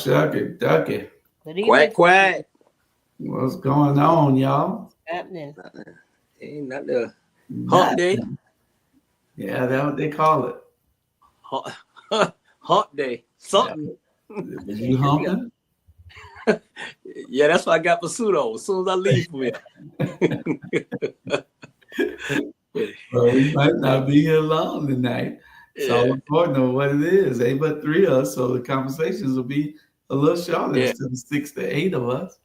shucky ducky. Good evening. Quack, quack. What's going on, y'all? Happening. Ain't not the hump Nothing. day. Yeah, that's what they call it. Hump day. Something. Was you humping? Yeah, that's what I got pseudo as soon as I leave from here. Well, we might not be here long tonight. It's all important on what it is. Ain't but 3 of us, so the conversations will be a little shorter instead of 6 to 8 of us.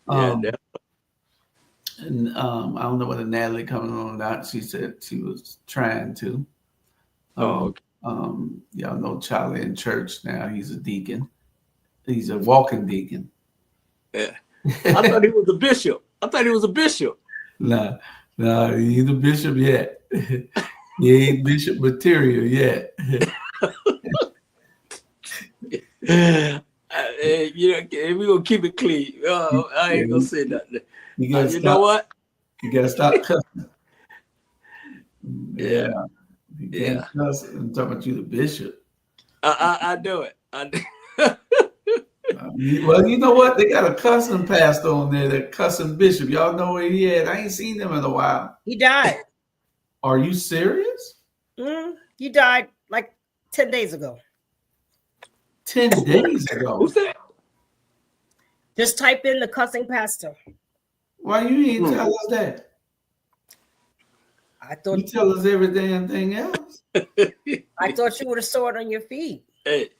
And I don't know whether Natalie coming on or not. She said she was trying to. Y'all know Charlie in church now. He's a deacon. He's a walking deacon. Yeah. I thought he was a bishop. No, he ain't a bishop yet. He ain't bishop material yet. We're going to keep it clean. I ain't going to say nothing. You know what? You got to stop cussing. Yeah. You can't cuss. I'm talking about you, the bishop. I do it. Well, you know what? They got a cussing pastor on there, that cussing bishop. Y'all know where he at. I ain't seen him in a while. He died. Are you serious? He died like 10 days ago. 10 days ago? Who's that? Just type in the cussing pastor. Why you didn't tell us that? I thought you tell us every damn thing else. I thought you would have saw it on your feed. Hey.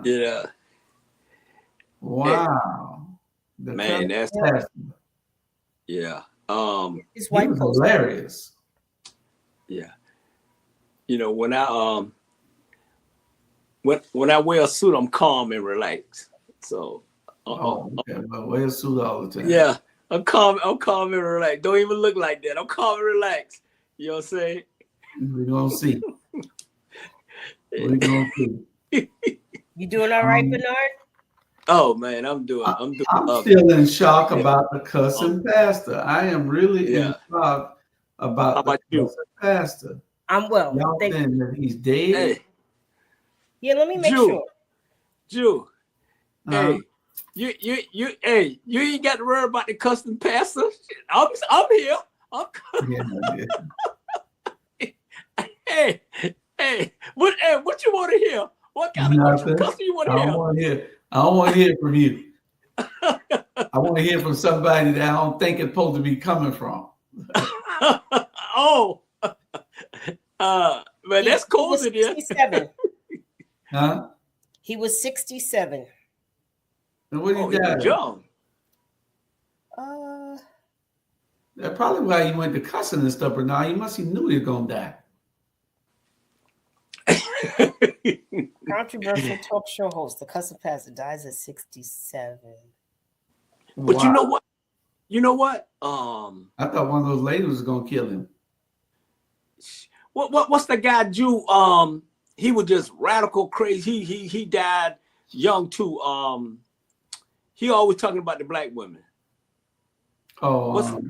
Yeah. Wow. Hey. Man, that's yeah. His wife was hilarious. Yeah. You know, when I when I wear a suit, I'm calm and relaxed. So okay. Well, wear a suit all the time. Yeah. I'm calm and relaxed. Don't even look like that. I'm calm and relaxed. You know what I'm saying? We're gonna see. We're gonna see. You doing all right, Bernard? Oh man, I'm still in shock about the cussing pastor. I am really in shock about the cussing pastor. I'm well. Y'all saying that he's dead? Hey. Yeah, let me make sure. Jew. Hey. You ain't got to worry about the cussing pastor. I'm here. Hey, what you want to hear? What kind of cussing you want to hear? I don't want to hear from you. I want to hear from somebody that I don't think it's supposed to be coming from. Man, that's cold in here. 67. Huh? He was 67. And what he got? Young. That's probably why he went to cussing and stuff, but now he must have knew he was gonna die. Controversial talk show host, the cussing pastor, dies at 67. But wow. You know what? I thought one of those ladies was gonna kill him. What's the guy Jew? He was just radical crazy. He died young too. He always talking about the black women. Oh,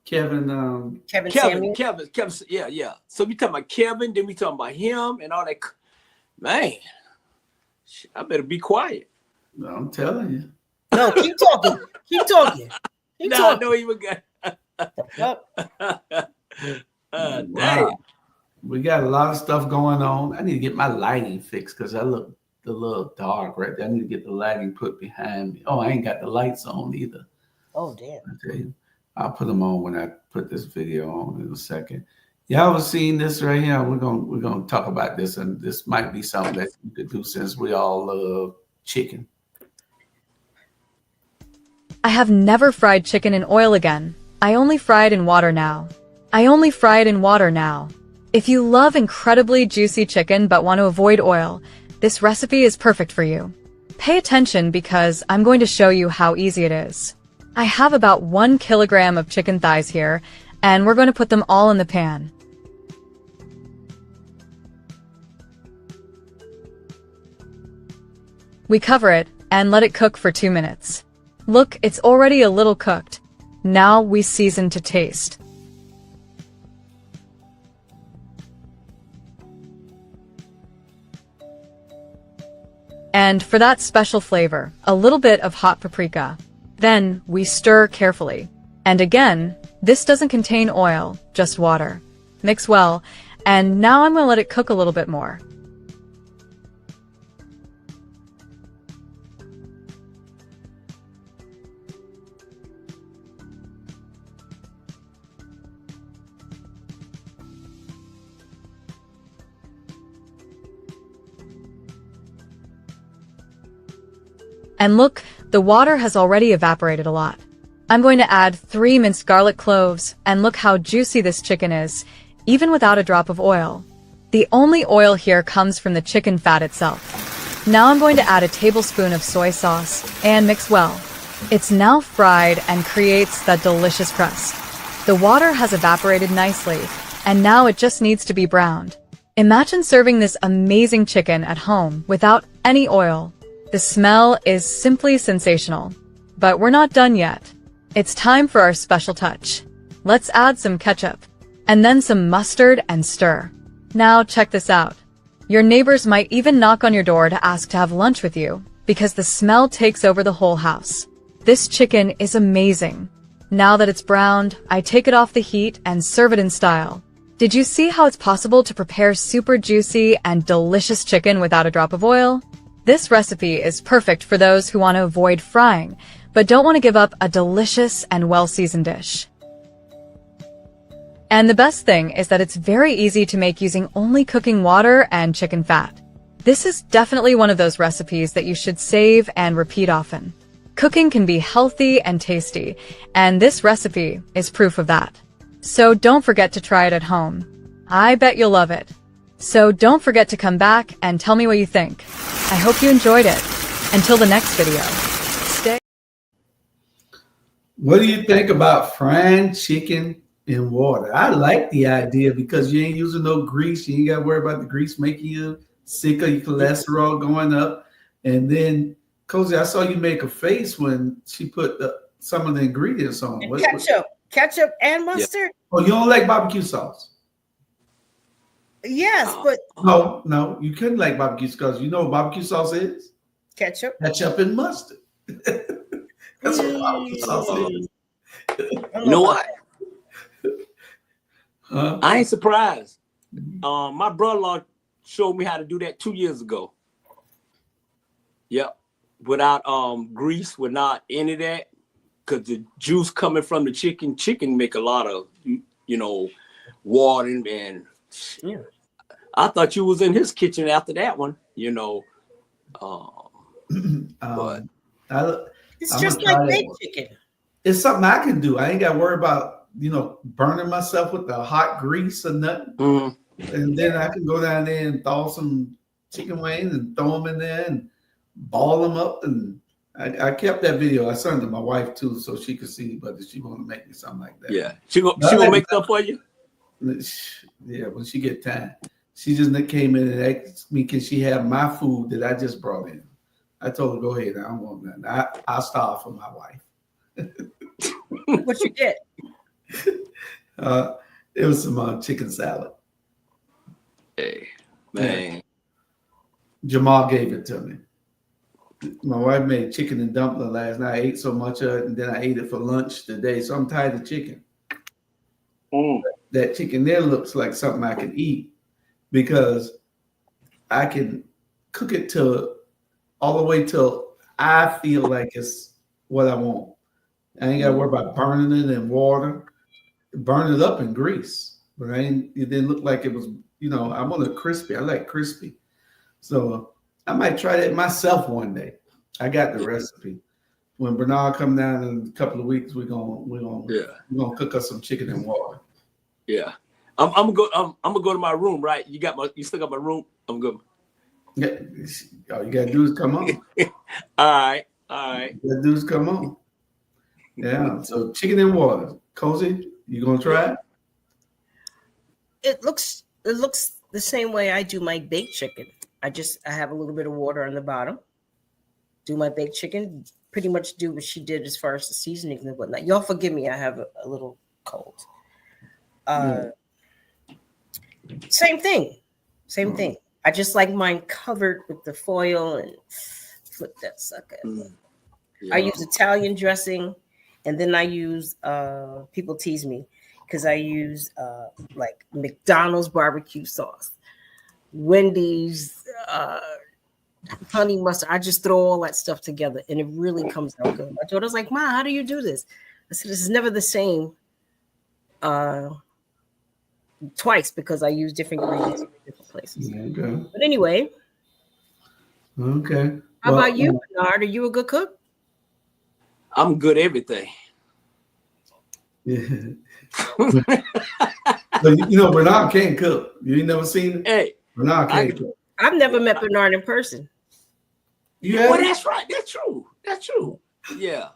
Kevin. Kevin. Yeah. So we talking about Kevin, then we talking about him and all that. Man, I better be quiet. No, I'm telling you. No, keep talking. Keep talking. I know even got. Wow. Dang. We got a lot of stuff going on. I need to get my lighting fixed because I look a little dark right there. I need to get the lighting put behind me. Oh, I ain't got the lights on either. Oh, damn. I tell you, I'll put them on when I put this video on in a second. Y'all ever seen this right here? We're gonna talk about this, and this might be something that you could do since we all love chicken. I have never fried chicken in oil again. I only fry it in water now. If you love incredibly juicy chicken but want to avoid oil, this recipe is perfect for you. Pay attention because I'm going to show you how easy it is. I have about 1 kilogram of chicken thighs here, and we're going to put them all in the pan. We cover it and let it cook for 2 minutes. Look, it's already a little cooked. Now we season to taste. And for that special flavor, a little bit of hot paprika. Then we stir carefully. And again, this doesn't contain oil, just water. Mix well, and now I'm going to let it cook a little bit more. And look, the water has already evaporated a lot. I'm going to add 3 minced garlic cloves, and look how juicy this chicken is, even without a drop of oil. The only oil here comes from the chicken fat itself. Now I'm going to add a tablespoon of soy sauce and mix well. It's now fried and creates that delicious crust. The water has evaporated nicely, and now it just needs to be browned. Imagine serving this amazing chicken at home without any oil. The smell is simply sensational. But we're not done yet. It's time for our special touch. Let's add some ketchup, and then some mustard and stir. Now check this out. Your neighbors might even knock on your door to ask to have lunch with you, because the smell takes over the whole house. This chicken is amazing. Now that it's browned, I take it off the heat and serve it in style. Did you see how it's possible to prepare super juicy and delicious chicken without a drop of oil? This recipe is perfect for those who want to avoid frying, but don't want to give up a delicious and well-seasoned dish. And the best thing is that it's very easy to make using only cooking water and chicken fat. This is definitely one of those recipes that you should save and repeat often. Cooking can be healthy and tasty, and this recipe is proof of that. So don't forget to try it at home. I bet you'll love it. So don't forget to come back and tell me what you think. I hope you enjoyed it. Until the next video. Stay. What do you think about frying chicken in water? I like the idea because you ain't using no grease. You ain't got to worry about the grease making you sick or your cholesterol going up. And then, Cozy, I saw you make a face when she put some of the ingredients on. Ketchup and mustard? Yeah. Oh, you don't like barbecue sauce? Yes, but... No, you couldn't like barbecue sauce. You know what barbecue sauce is? Ketchup. Ketchup and mustard. That's what barbecue sauce is. You know what? I ain't surprised. My brother-in-law showed me how to do that 2 years ago. Yep. Without grease, without any of that. Because the juice coming from the chicken make a lot of, water and yeah. I thought you was in his kitchen after that one, but it's just like baked chicken. It's something I can do. I ain't got to worry about, burning myself with the hot grease or nothing. Mm-hmm. And then I can go down there and thaw some chicken wings and throw them in there and ball them up. And I kept that video. I sent it to my wife too, so she could see, but she want to make me something like that. Yeah. She gonna make stuff for you? Yeah, when she get time. She just came in and asked me, can she have my food that I just brought in? I told her, go ahead. I don't want nothing. I'll starve for my wife. What you get? It was some chicken salad. Hey, man. Yeah. Jamal gave it to me. My wife made chicken and dumpling last night. I ate so much of it, and then I ate it for lunch today. So I'm tired of chicken. That chicken there looks like something I can eat because I can cook it all the way till I feel like it's what I want. I ain't got to worry about burning it in water, burn it up in grease. But it didn't look like it was, I want it crispy. I like crispy. So I might try that myself one day. I got the recipe. When Bernard come down in a couple of weeks, we're gonna cook us some chicken and water. Yeah, I'm gonna go to my room. Right? You still got my room? I'm good. Yeah, all you gotta do is come on. All right. All you gotta do is come on. Yeah. So chicken and water, Cozy, you gonna try it? It looks the same way I do my baked chicken. I have a little bit of water on the bottom. Do my baked chicken. Pretty much do what she did as far as the seasonings and whatnot. Y'all forgive me. I have a little cold. Same thing. I just like mine covered with the foil and flip that sucker. Yeah. I use Italian dressing, and then I use people tease me because I use like McDonald's barbecue sauce, Wendy's honey mustard. I just throw all that stuff together, and it really comes out good. My daughter's like, "Ma, how do you do this?" I said, "This is never the same twice because I use different ingredients in different places." Okay. But anyway, Okay. how about you, Bernard? Are you a good cook? I'm good at everything. Yeah. But you know, Bernard can't cook. You ain't never seen it? Hey, Bernard can't cook. I've never met Bernard in person. Well, that's right. That's true. That's true. Yeah.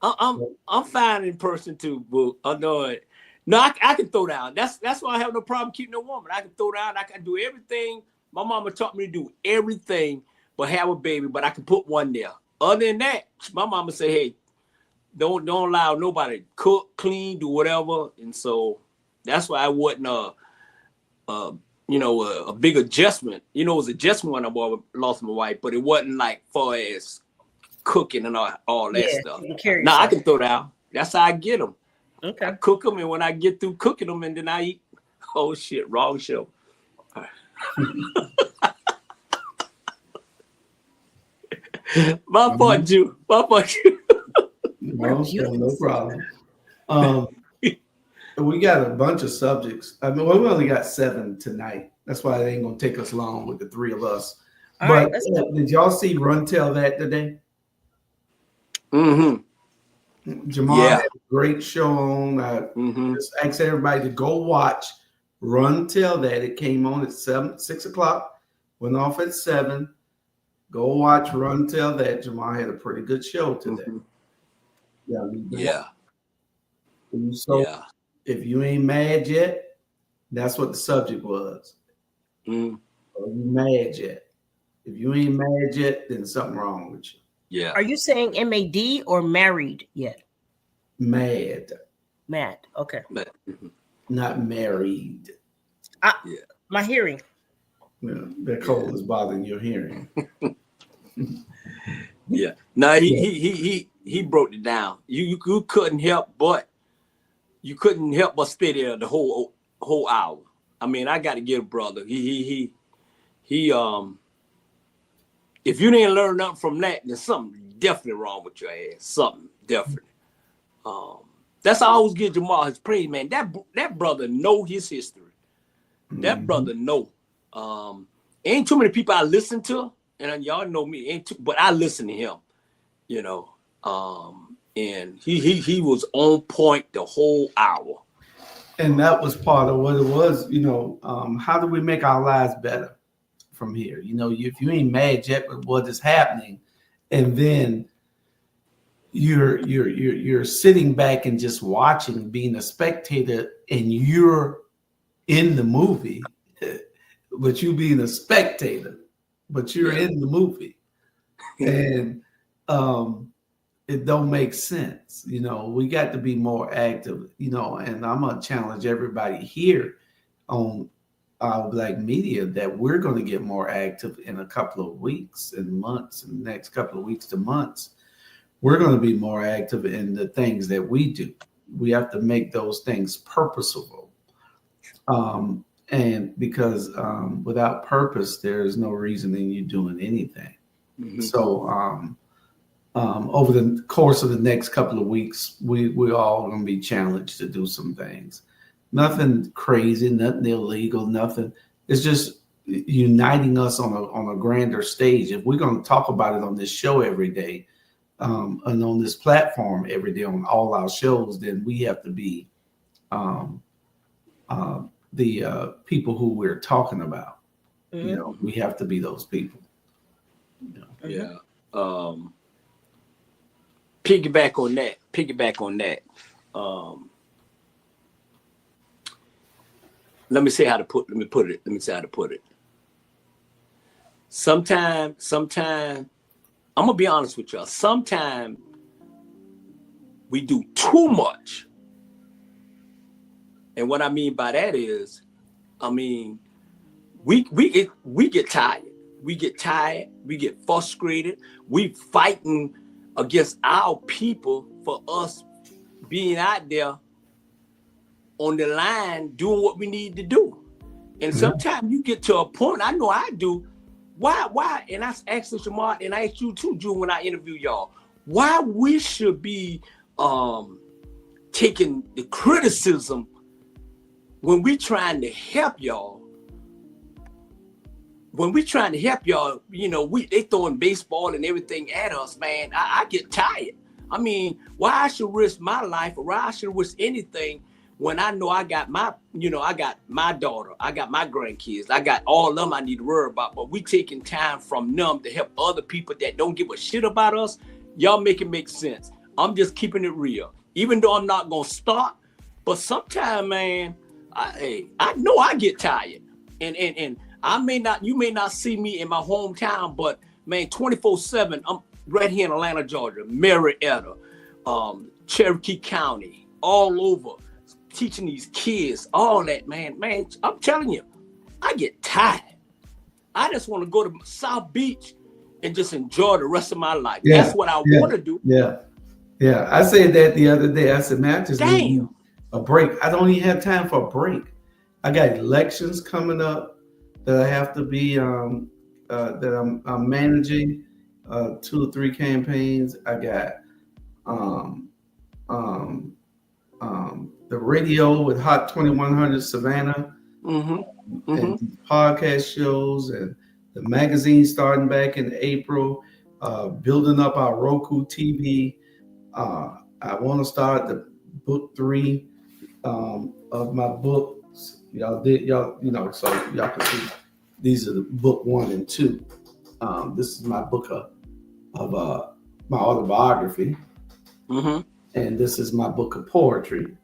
I'm fine in person too, but I know it. No, I can throw down. That's why I have no problem keeping a woman. I can throw down. I can do everything. My mama taught me to do everything but have a baby, but I can put one there. Other than that, my mama say, hey, don't allow nobody to cook, clean, do whatever. And so that's why I wasn't a big adjustment. You know, it was an adjustment when I lost my wife, but it wasn't like far as cooking and all that stuff. Now I can throw down. That's how I get them. Okay. I cook them, and when I get through cooking them, and then I eat. Oh shit, wrong show. My fault, Jew. My fault, Jew. No problem. We got a bunch of subjects. I mean, we only got 7 tonight. That's why it ain't gonna take us long with the 3 of us. But did y'all see Run Tell That today? Mm-hmm. Jamal had a great show on. Just ask everybody to go watch Run Tell That. It came on at 6 o'clock, went off at 7. Go watch Run Tell That. Jamal had a pretty good show today. Yeah. So if you ain't mad yet, that's what the subject was. Are you mad yet? If you ain't mad yet, then something wrong with you. Yeah. Are you saying MAD or married yet? Mad. Mad. Okay. Not married. My hearing. Yeah, that cold is bothering your hearing. Yeah. No, he broke it down. You couldn't help but stay there the whole hour. I mean, I got to give a brother. He if you didn't learn nothing from that, then something definitely wrong with your ass. Something definitely. That's how I always give Jamal his praise, man. That brother know his history. That brother know. Ain't too many people I listen to, and y'all know me. But I listen to him. You know, and he was on point the whole hour. And that was part of what it was. You know, how do we make our lives better from here? You know, if you ain't mad yet with what is happening, and then you're sitting back and just watching, being a spectator, and you're in the movie, but you being a spectator, but you're in the movie, and it don't make sense. You know, we got to be more active. You know, and I'm gonna challenge everybody here on Black Media that we're going to get more active in a couple of weeks and months, and the next couple of weeks to months. We're going to be more active in the things that we do. We have to make those things purposeful. And because without purpose, there's no reason in you doing anything. So over the course of the next couple of weeks, we're all going to be challenged to do some things. Nothing crazy, nothing illegal, nothing. It's just uniting us on a grander stage. If we're going to talk about it on this show every day, and on this platform every day on all our shows, then we have to be the people who we're talking about. You know, we have to be those people. Yeah. Piggyback on that. Let me say how to put it. Sometime, I'm gonna be honest with y'all. Sometimes we do too much. And what I mean by that is, we get tired. We get tired. We get frustrated. We fighting against our people for us being out there on the line doing what we need to do. And sometimes you get to a point, I know I do, why, and I asked Shamar, and I asked you too, June, when I interview y'all, why we should be taking the criticism when we trying to help y'all. When we trying to help y'all, you know, they throwing baseball and everything at us, man. I get tired. I mean, why I should risk my life, or why I should risk anything when I know I got my, you know, I got my daughter, I got my grandkids, I got all of them I need to worry about, but we taking time from them to help other people that don't give a shit about us. Y'all make it make sense. I'm just keeping it real. Even though I'm not going to start, but sometimes, man, I know I get tired. And you may not see me in my hometown, but man, 24/7, I'm right here in Atlanta, Georgia, Marietta, Cherokee County, all over, teaching these kids, all that, man, I'm telling you, I get tired. I just want to go to South Beach and just enjoy the rest of my life. Yeah, that's what I want to do. Yeah. I said that the other day. I said, man, I just need a break. I don't even have time for a break. I got elections coming up that I have to be that I'm managing 2 or 3 campaigns. I got the radio with Hot 2100 Savannah, and podcast shows, and the magazine starting back in April, building up our Roku TV. I want to start the book 3 of my books. So y'all can see these are the book 1 and 2. This is my book of my autobiography, and this is my book of poetry.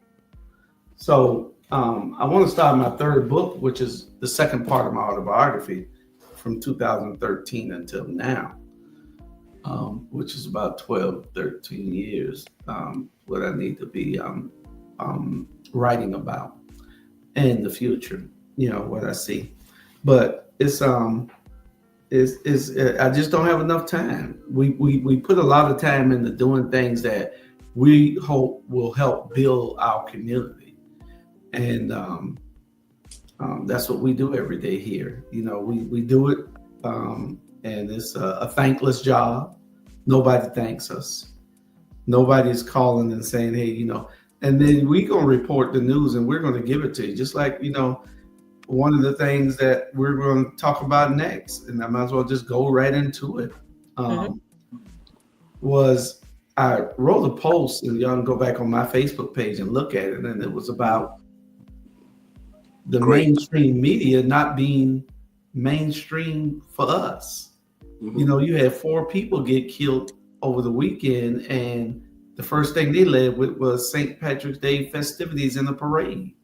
So I want to start my 3rd book, which is the second part of my autobiography from 2013 until now, which is about 12, 13 years, what I need to be writing about in the future, you know, what I see. But I just don't have enough time. We put a lot of time into doing things that we hope will help build our community. And that's what we do every day here. You know, we do it, and it's a thankless job. Nobody thanks us. Nobody's calling and saying, hey, you know, and then we're going to report the news and we're going to give it to you. Just like, you know, one of the things that we're going to talk about next, and I might as well just go right into it, was I wrote a post, and y'all can go back on my Facebook page and look at it, and it was about the mainstream media not being mainstream for us. You know, you had 4 people get killed over the weekend, and the first thing they led with was St. Patrick's Day festivities in the parade.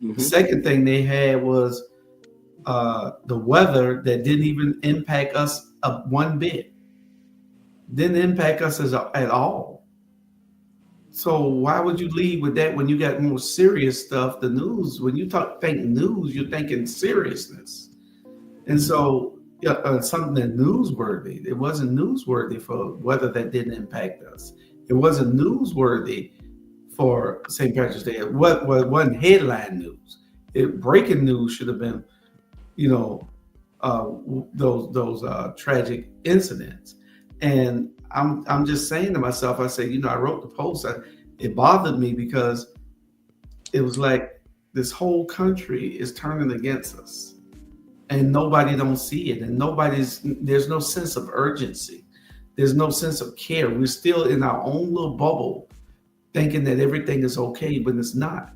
The second thing they had was the weather that didn't even impact us one bit. Didn't impact us at all. So why would you lead with that when you got more serious stuff? The news, when you think news, you're thinking seriousness. And so something that newsworthy. It wasn't newsworthy for weather that didn't impact us. It wasn't newsworthy for St. Patrick's Day. It wasn't headline news. Breaking news should have been, you know, those tragic incidents. And I'm just saying to myself, I say, you know, I wrote the post. It bothered me because it was like this whole country is turning against us, and nobody don't see it, and there's no sense of urgency. There's no sense of care. We're still in our own little bubble, thinking that everything is okay, but it's not.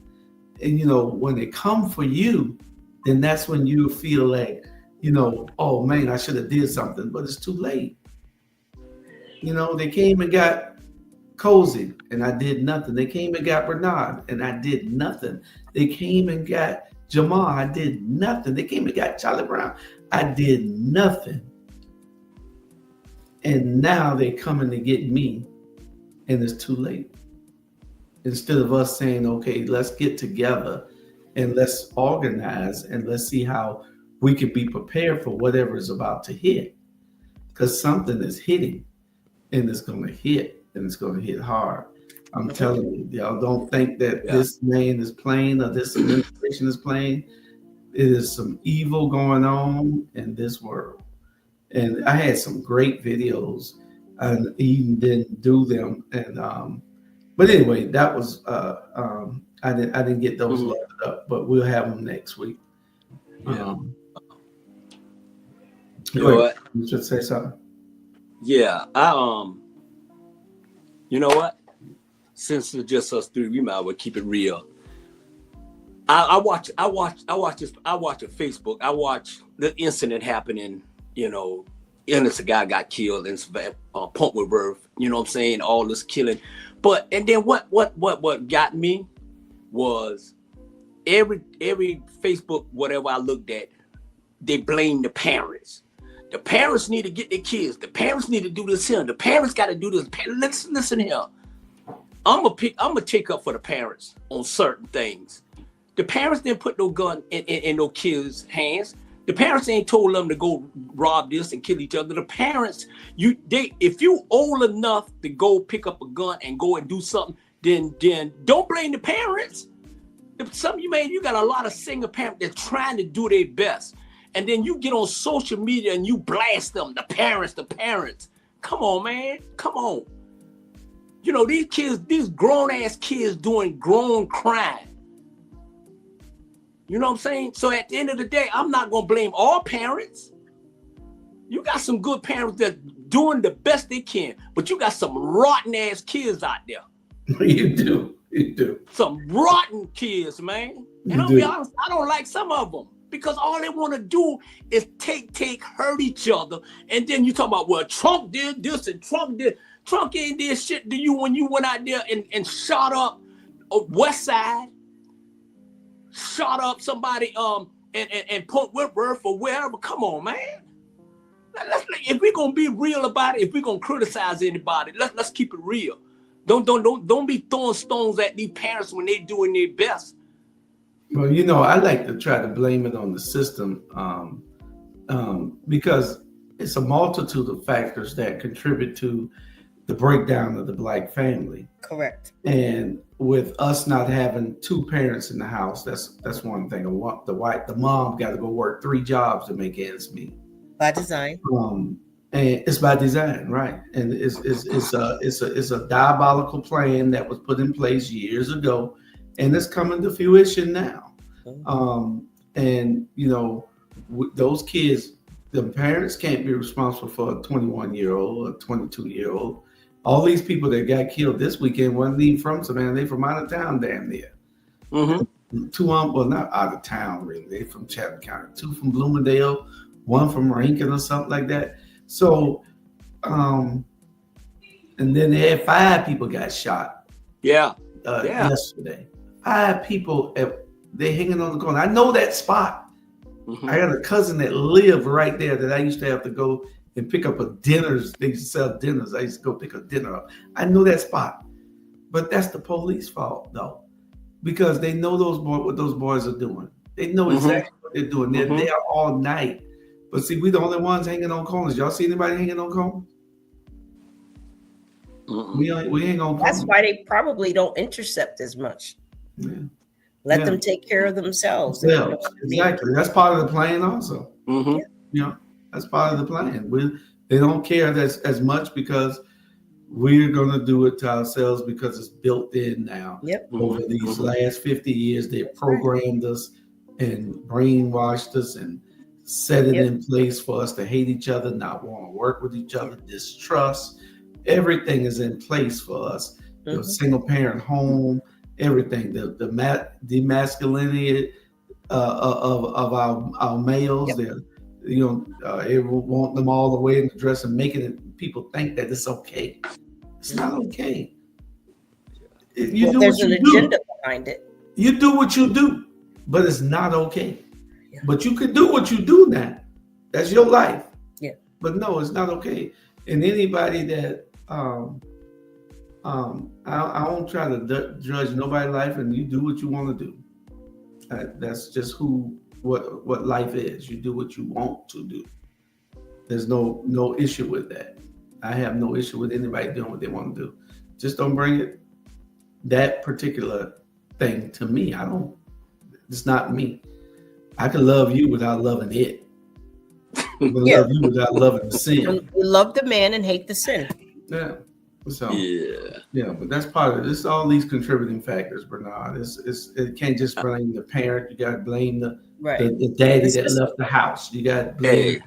And you know, when they come for you, then that's when you feel like, you know, oh man, I should have did something, but it's too late. You know, they came and got Cozy, and I did nothing. They came and got Bernard, and I did nothing. They came and got Jamal, I did nothing. They came and got Charlie Brown, I did nothing. And now they're coming to get me, and it's too late. Instead of us saying, okay, let's get together and let's organize and let's see how we can be prepared for whatever is about to hit, because something is hitting, and it's going to hit, and it's going to hit hard. I'm telling you, y'all don't think that this man is playing or this administration is playing. It is some evil going on in this world. And I had some great videos and even didn't do them. And but anyway, that was I didn't get those loaded up, but we'll have them next week. You know what? You should say something. Yeah, you know what? Since it's just us three, we might as well keep it real. I watch a Facebook. I watch the incident happening. You know, innocent guy got killed in Point Worth. You know what I'm saying? All this killing, and then what got me was every Facebook whatever I looked at, they blame the parents. The parents need to get their kids. The parents need to do this here. The parents got to do this. Listen here. I'm gonna take up for the parents on certain things. The parents didn't put no gun in no kids' hands. The parents ain't told them to go rob this and kill each other. The parents, if you old enough to go pick up a gun and go and do something, then don't blame the parents. Some of you got a lot of single parents that's trying to do their best. And then you get on social media and you blast them, the parents. Come on, man. Come on. You know, these kids, these grown-ass kids doing grown crime. You know what I'm saying? So at the end of the day, I'm not going to blame all parents. You got some good parents that doing the best they can, but you got some rotten-ass kids out there. You do. Some rotten kids, man. And I'll be honest, I don't like some of them. Because all they want to do is hurt each other. And then you talk about, well, Trump did this and Trump ain't did shit to you when you went out there and shot up West Side, shot up somebody and Point Worth or wherever. Come on, man. If we're gonna be real about it, if we're gonna criticize anybody, let's keep it real. Don't be throwing stones at these parents when they're doing their best. Well, you know, I like to try to blame it on the system because it's a multitude of factors that contribute to the breakdown of the Black family. Correct. And with us not having two parents in the house, that's one thing. The mom got to go work 3 jobs to make ends meet. By design. And it's by design, right? And it's a diabolical plan that was put in place years ago. And it's coming to fruition now. And, you know, those kids, the parents can't be responsible for a 21-year-old or 22-year-old. All these people that got killed this weekend wasn't even from Savannah. They from out of town damn near. Mm-hmm. 2, well, not out of town, really. They from Chatham County. 2 from Bloomingdale, 1 from Rankin or something like that. So, and then they had 5 people got shot. Yesterday. 5 people, they're hanging on the corner. I know that spot. Mm-hmm. I got a cousin that lived right there that I used to have to go and pick up a dinners. They used to sell dinners. I used to go pick a dinner up. I know that spot. But that's the police fault, though, because they know what those boys are doing. They know exactly what they're doing. They're there all night. But see, we the only ones hanging on corners. Y'all see anybody hanging on corners? We hang on corners. That's why they probably don't intercept as much. Yeah. Let them take care of themselves. Yeah, exactly. That's part of the plan also. Mm-hmm. You know, that's part of the plan. They don't care as much because we're going to do it to ourselves because it's built in now. Yep. Over these last 50 years, they programmed us and brainwashed us and set it in place for us to hate each other, not want to work with each other, distrust. Everything is in place for us. The single parent home, everything, the masculinity of our males, they want them all the way in the dress and making it people think that it's okay. It's not okay. There's an agenda behind it. You do what you do, but it's not okay. Yeah. But you can do what you do now. That's your life. Yeah. But no, it's not okay. And anybody that I won't try to judge nobody's life, and you do what you want to do. That's just who what life is. You do what you want to do. There's no issue with that. I have no issue with anybody doing what they want to do. Just don't bring that particular thing to me. It's not me. I can love you without loving it. I can love you without loving the sin. You love the man and hate the sin. Yeah. So yeah, but that's part of it. It's all these contributing factors, Bernard. It can't just blame the parent. You got to blame the daddy that left the house. You got to blame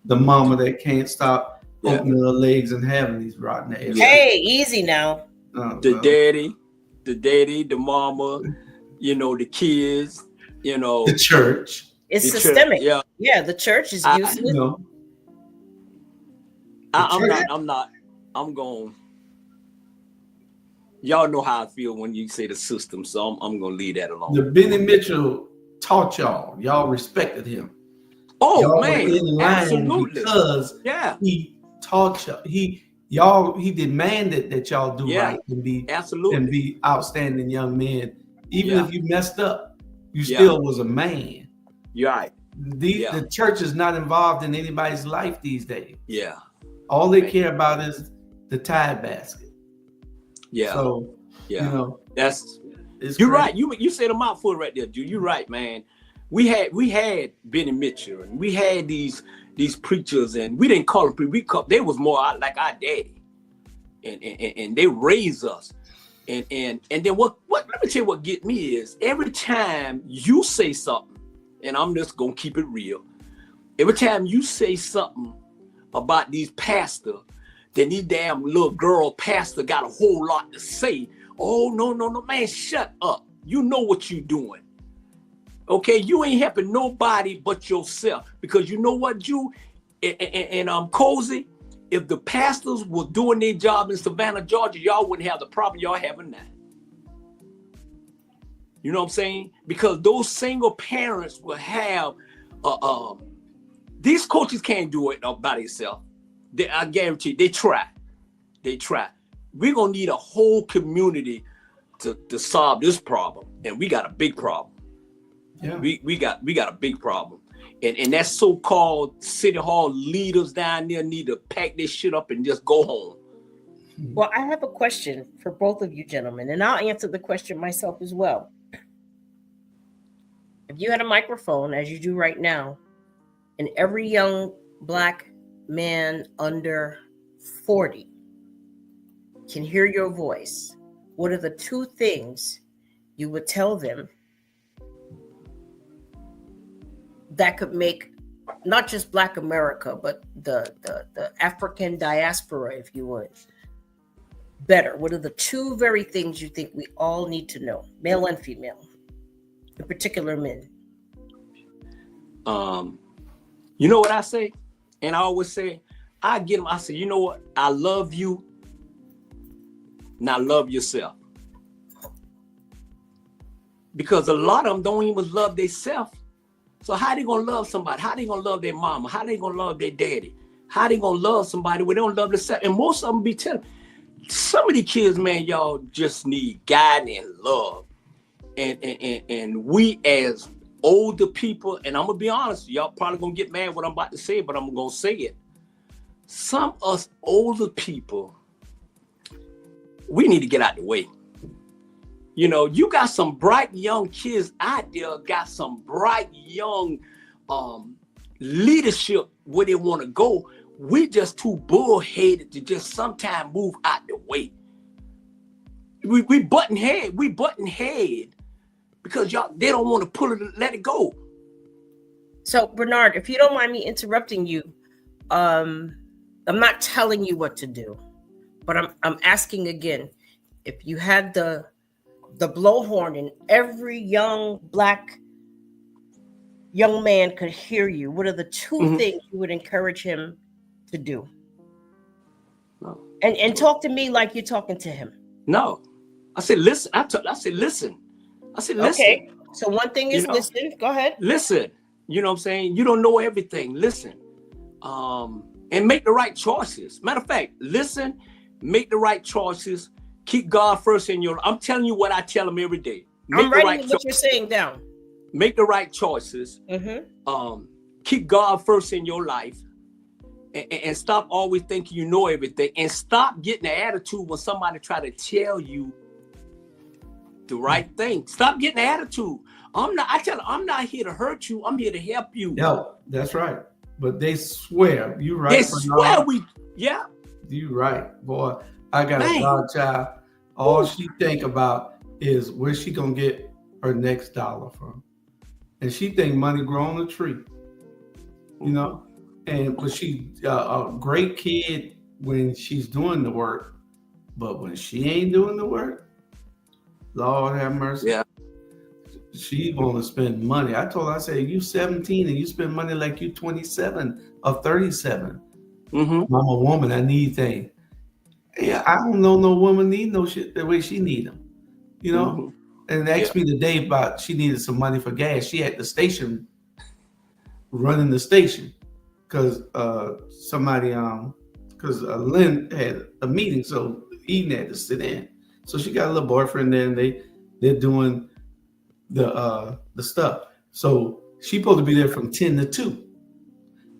the mama that can't stop opening her legs and having these rotten eggs. Hey, easy now. The daddy, the mama, the kids, the church. It's systemic. Yeah, the church is useless. I'm going. Y'all know how I feel when you say the system, so I'm gonna leave that alone. The Benny Mitchell taught y'all. Y'all respected him. Oh y'all man, absolutely. Because he taught y'all. He demanded that y'all do right and be outstanding young men. Even if you messed up, you still was a man. You're right. The church is not involved in anybody's life these days. Yeah. All they care about is the tithe basket. Yeah. So that's you're right. You said a mouthful right there, dude. You're right, man. We had Benny Mitchell and we had these preachers, and we didn't call them they was more like our daddy, and they raised us, and then what? Let me tell you what get me is every time you say something, and I'm just gonna keep it real. Every time you say something about these pastors, then these damn little girl pastor got a whole lot to say. Oh, no, man, shut up. You know what you doing. Okay, you ain't helping nobody but yourself. Because you know what, you and Cozy, if the pastors were doing their job in Savannah, Georgia, y'all wouldn't have the problem y'all having now. You know what I'm saying? Because those single parents will have, these coaches can't do it by themselves. I guarantee they try. We're gonna need a whole community to solve this problem, and we got a big problem. Yeah, we got a big problem, and that so-called city hall leaders down there need to pack this shit up and just go home. Well, I have a question for both of you gentlemen, and I'll answer the question myself as well. If you had a microphone, as you do right now, and every young Black man under 40 can hear your voice, what are the two things you would tell them that could make not just Black America, but the African diaspora, if you would, better? What are the two very things you think we all need to know, male and female, in particular men? You know what I say? And I always say, I get them. I say, you know what? I love you. Now love yourself. Because a lot of them don't even love themselves. So how they gonna love somebody? How they gonna love their mama? How they gonna love their daddy? How they gonna love somebody when they don't love themselves? And most of them be telling some of these kids, man, y'all just need guidance and love. And we as older people, and I'm gonna be honest, y'all probably gonna get mad what I'm about to say, but I'm gonna say it. Some of us older people, we need to get out the way. You got some bright young kids out there, got some bright young leadership where they want to go. We just too bullheaded to just sometime move out the way. We button head because they don't want to pull it and let it go. So Bernard, if you don't mind me interrupting you, I'm not telling you what to do, but I'm asking again, if you had the blowhorn and every young Black young man could hear you, what are the two things you would encourage him to do? No. And talk to me like you're talking to him. No. I said, listen. I said, listen. Okay. So one thing is listen. Go ahead. Listen. You know what I'm saying? You don't know everything. Listen. And make the right choices. Matter of fact, listen, make the right choices. Keep God first in your life. I'm telling you what I tell them every day. I'm writing what you're saying down. make the right choices. Keep God first in your life, and stop always thinking you know everything, and stop getting the attitude when somebody try to tell you the right thing. Stop getting the attitude. I tell them, I'm not here to hurt you. I'm here to help you. Yeah, that's right. But they swear, you right. They swear You right, boy. I got a godchild. All she think about is where she gonna get her next dollar from, and she think money grow on a tree. You know, but she a great kid when she's doing the work, but when she ain't doing the work, Lord have mercy. Yeah. She want to spend money. I told her, I said, you 17 and you spend money like you 27 or 37. I'm a woman. I need things. Yeah, I don't know no woman need no shit the way she need them. You know? And they asked me today about she needed some money for gas. She at the station running the station because somebody because Lynn had a meeting, so Eden had to sit in. So she got a little boyfriend there, and they're doing the stuff. So she's supposed to be there from 10 to 2.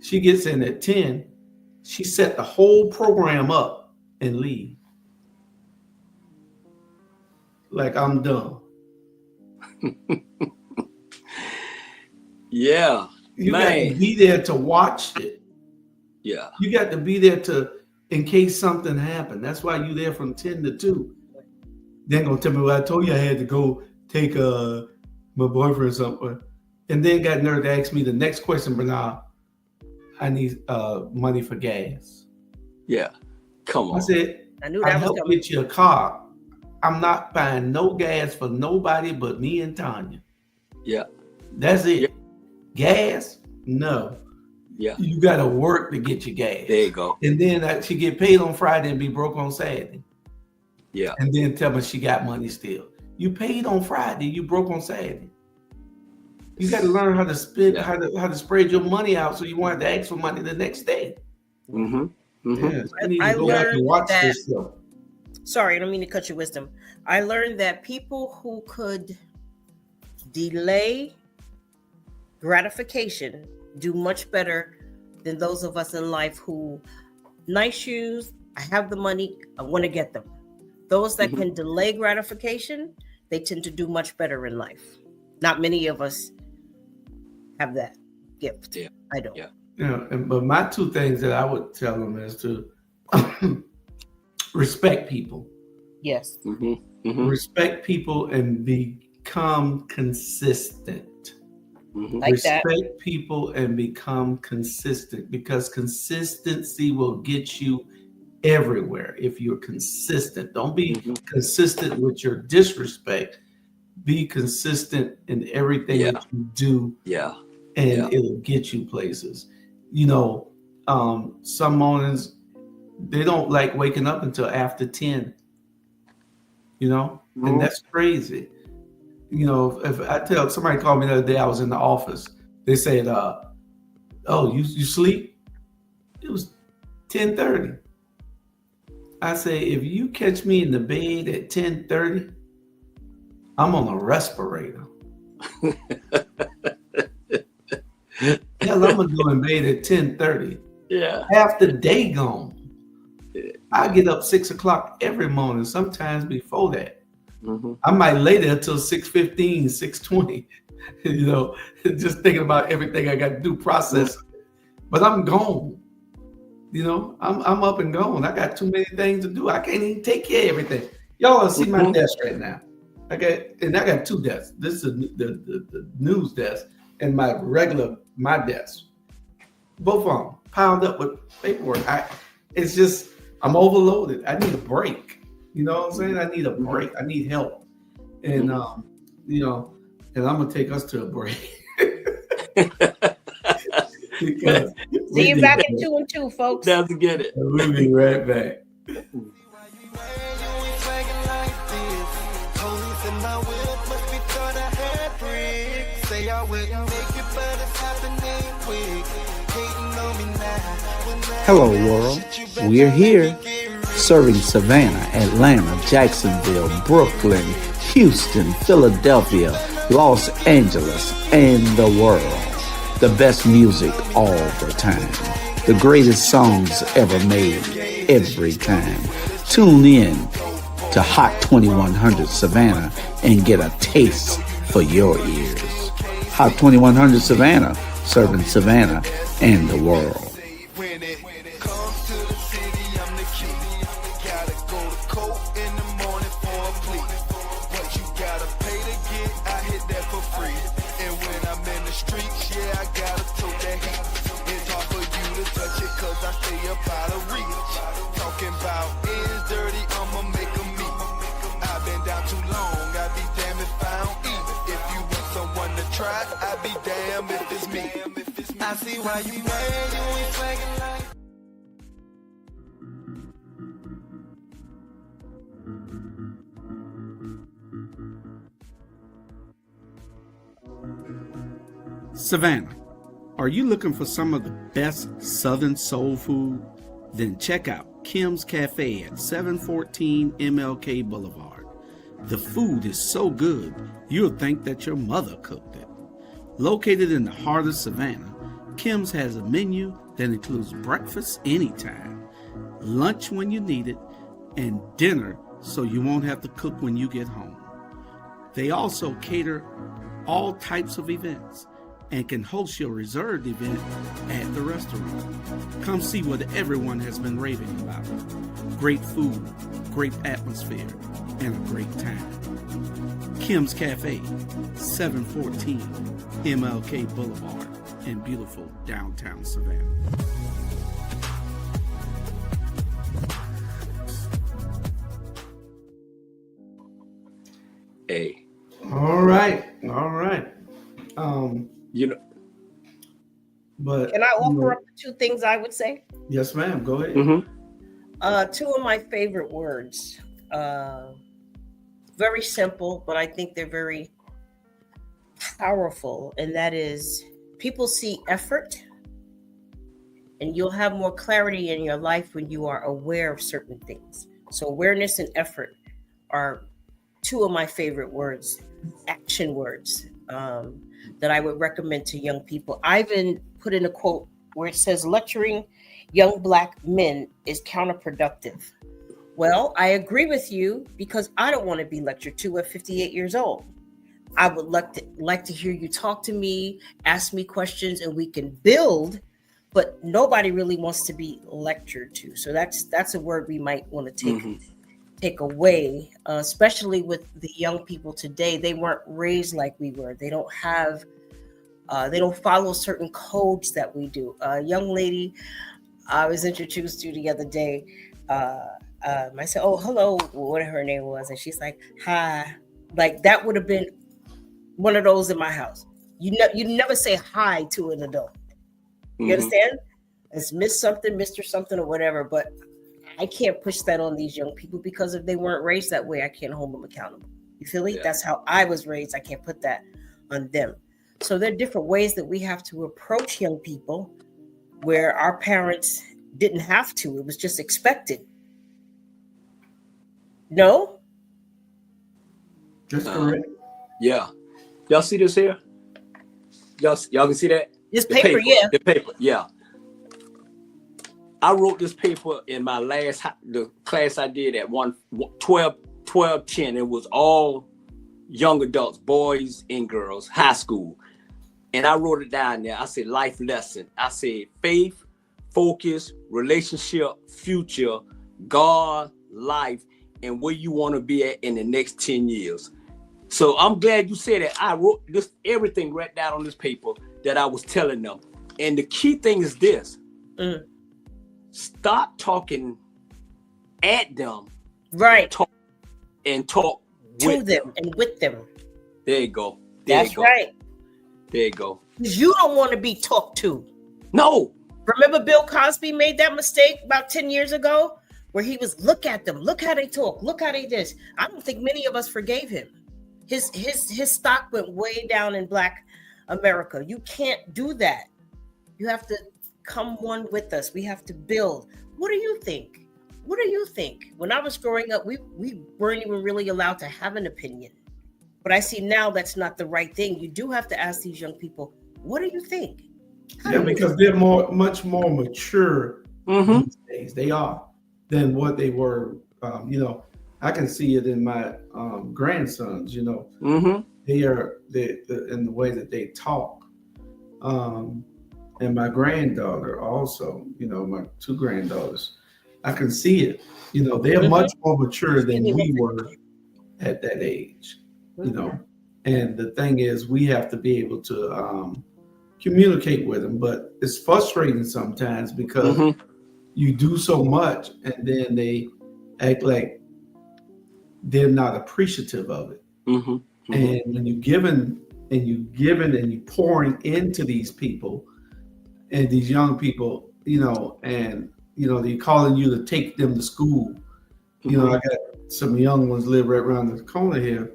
She gets in at 10. She set the whole program up and leave. Like, I'm done. Yeah. You got to be there to watch it. Yeah. You got to be there in case something happened. That's why you're there from 10 to 2. Then gonna tell me, well, I told you I had to go take my boyfriend somewhere. And then got nerve to ask me the next question, Bernard. I need money for gas. Yeah. Come on. I said, I helped get you a car. I'm not buying no gas for nobody but me and Tanya. Yeah. That's it. Yeah. Gas? No. Yeah. You got to work to get your gas. There you go. And then she get paid on Friday and be broke on Saturday. Yeah. And then tell me she got money still. You paid on Friday, you broke on Saturday. You got to learn how to spend, how to spread your money out so you won't have to ask for money the next day. Yes, I need to go back and watch this stuff. Sorry, I don't mean to cut your wisdom. I learned that people who could delay gratification do much better than those of us in life who, nice shoes, I have the money, I want to get them. Those that can delay gratification, they tend to do much better in life. Not many of us have that gift. Yeah. I don't. Yeah. But my two things that I would tell them is to respect people. Yes. Respect people and become consistent. Like respect that. people and become consistent, because consistency will get you everywhere if you're consistent. Don't be consistent with your disrespect. Be consistent in everything that you do. And it'll get you places. You know, some mornings they don't like waking up until after 10. You know, and that's crazy. You know, if I tell somebody called me the other day, I was in the office. They said, "Oh, you sleep?" It was 10:30. I say, if you catch me in the bed at 10:30, I'm on a respirator. Hell, I'm gonna go in bed at 10:30. Yeah. Half the day gone. I get up 6 o'clock every morning, sometimes before that. I might lay there until 6:15, 6:20, you know, just thinking about everything I got to do, process. But I'm gone. You know, I'm up and gone. I got too many things to do. I can't even take care of everything. Y'all will see my desk right now. I got two desks. This is the news desk and my desk. Both of them piled up with paperwork. It's just, I'm overloaded. I need a break. You know what I'm saying? I need a break. I need help. And, you know, and I'm going to take us to a break. See you back in 2 and 2, folks. Let's get it. We'll be right back. Hello, world. We're here, serving Savannah, Atlanta, Jacksonville, Brooklyn, Houston, Philadelphia, Los Angeles, and the world. The best music all the time. The greatest songs ever made, every time. Tune in to Hot 2100 Savannah and get a taste for your ears. Hot 2100 Savannah, serving Savannah and the world. I see why you mad, you ain't flagging like. Savannah, are you looking for some of the best Southern soul food? Then check out Kim's Cafe at 714 MLK Boulevard. The food is so good, you'll think that your mother cooked it. Located in the heart of Savannah, Kim's has a menu that includes breakfast anytime, lunch when you need it, and dinner so you won't have to cook when you get home. They also cater all types of events and can host your reserved event at the restaurant. Come see what everyone has been raving about. Great food, great atmosphere, and a great time. Kim's Cafe, 714 MLK Boulevard in beautiful downtown Savannah. Hey. All right. You know. But can I offer up two things I would say? Yes, ma'am. Go ahead. Mm-hmm. Two of my favorite words. Very simple, but I think they're very powerful, and that is people see effort, and you'll have more clarity in your life when you are aware of certain things. So awareness and effort are two of my favorite words, action words, that I would recommend to young people. I even put in a quote where it says lecturing young Black men is counterproductive. Well, I agree with you because I don't want to be lectured to at 58 years old. I would like to hear you talk to me, ask me questions, and we can build, but nobody really wants to be lectured to. So that's a word we might want to take away, especially with the young people today. They weren't raised like we were. They don't follow certain codes that we do. A young lady I was introduced to the other day, I said, "Oh, hello," what her name was, and she's like, "Hi." Like that would have been one of those in my house. You never say hi to an adult. You understand? It's Miss something, Mr. something, or whatever. But I can't push that on these young people because if they weren't raised that way, I can't hold them accountable. You feel me? Yeah. That's how I was raised. I can't put that on them. So there are different ways that we have to approach young people where our parents didn't have to. It was just expected. No? That's correct. Yeah. Y'all see this here? Y'all can see that? This paper, yeah. The paper, yeah. I wrote this paper in my the class I did at 1210. It was all young adults, boys and girls, high school. And I wrote it down there. I said life lesson. I said faith, focus, relationship, future, God, life, and where you want to be at in the next 10 years. So I'm glad you said that. I wrote this everything right down on this paper that I was telling them. And the key thing is this. Stop talking at them. Right. And talk to them and with them. There you go. That's right. There you go. Because you don't want to be talked to. No. Remember Bill Cosby made that mistake about 10 years ago where he was, look at them, look how they talk, look how they this. I don't think many of us forgave him. His stock went way down in Black America. You can't do that. You have to come one with us. We have to build. What do you think? What do you think? When I was growing up, we weren't even really allowed to have an opinion. But I see now that's not the right thing. You do have to ask these young people, what do you think? Yeah, because they're much more mature these days. They are than what they were. I can see it in my grandsons. They are in the way that they talk, and my granddaughter also. My two granddaughters, I can see it. They're much more mature than we were at that age. And the thing is, we have to be able to communicate with them, but it's frustrating sometimes because you do so much and then they act like they're not appreciative of it. And when you're giving and you pouring into these people and these young people, and they're calling you to take them to school. I got some young ones live right around the corner here,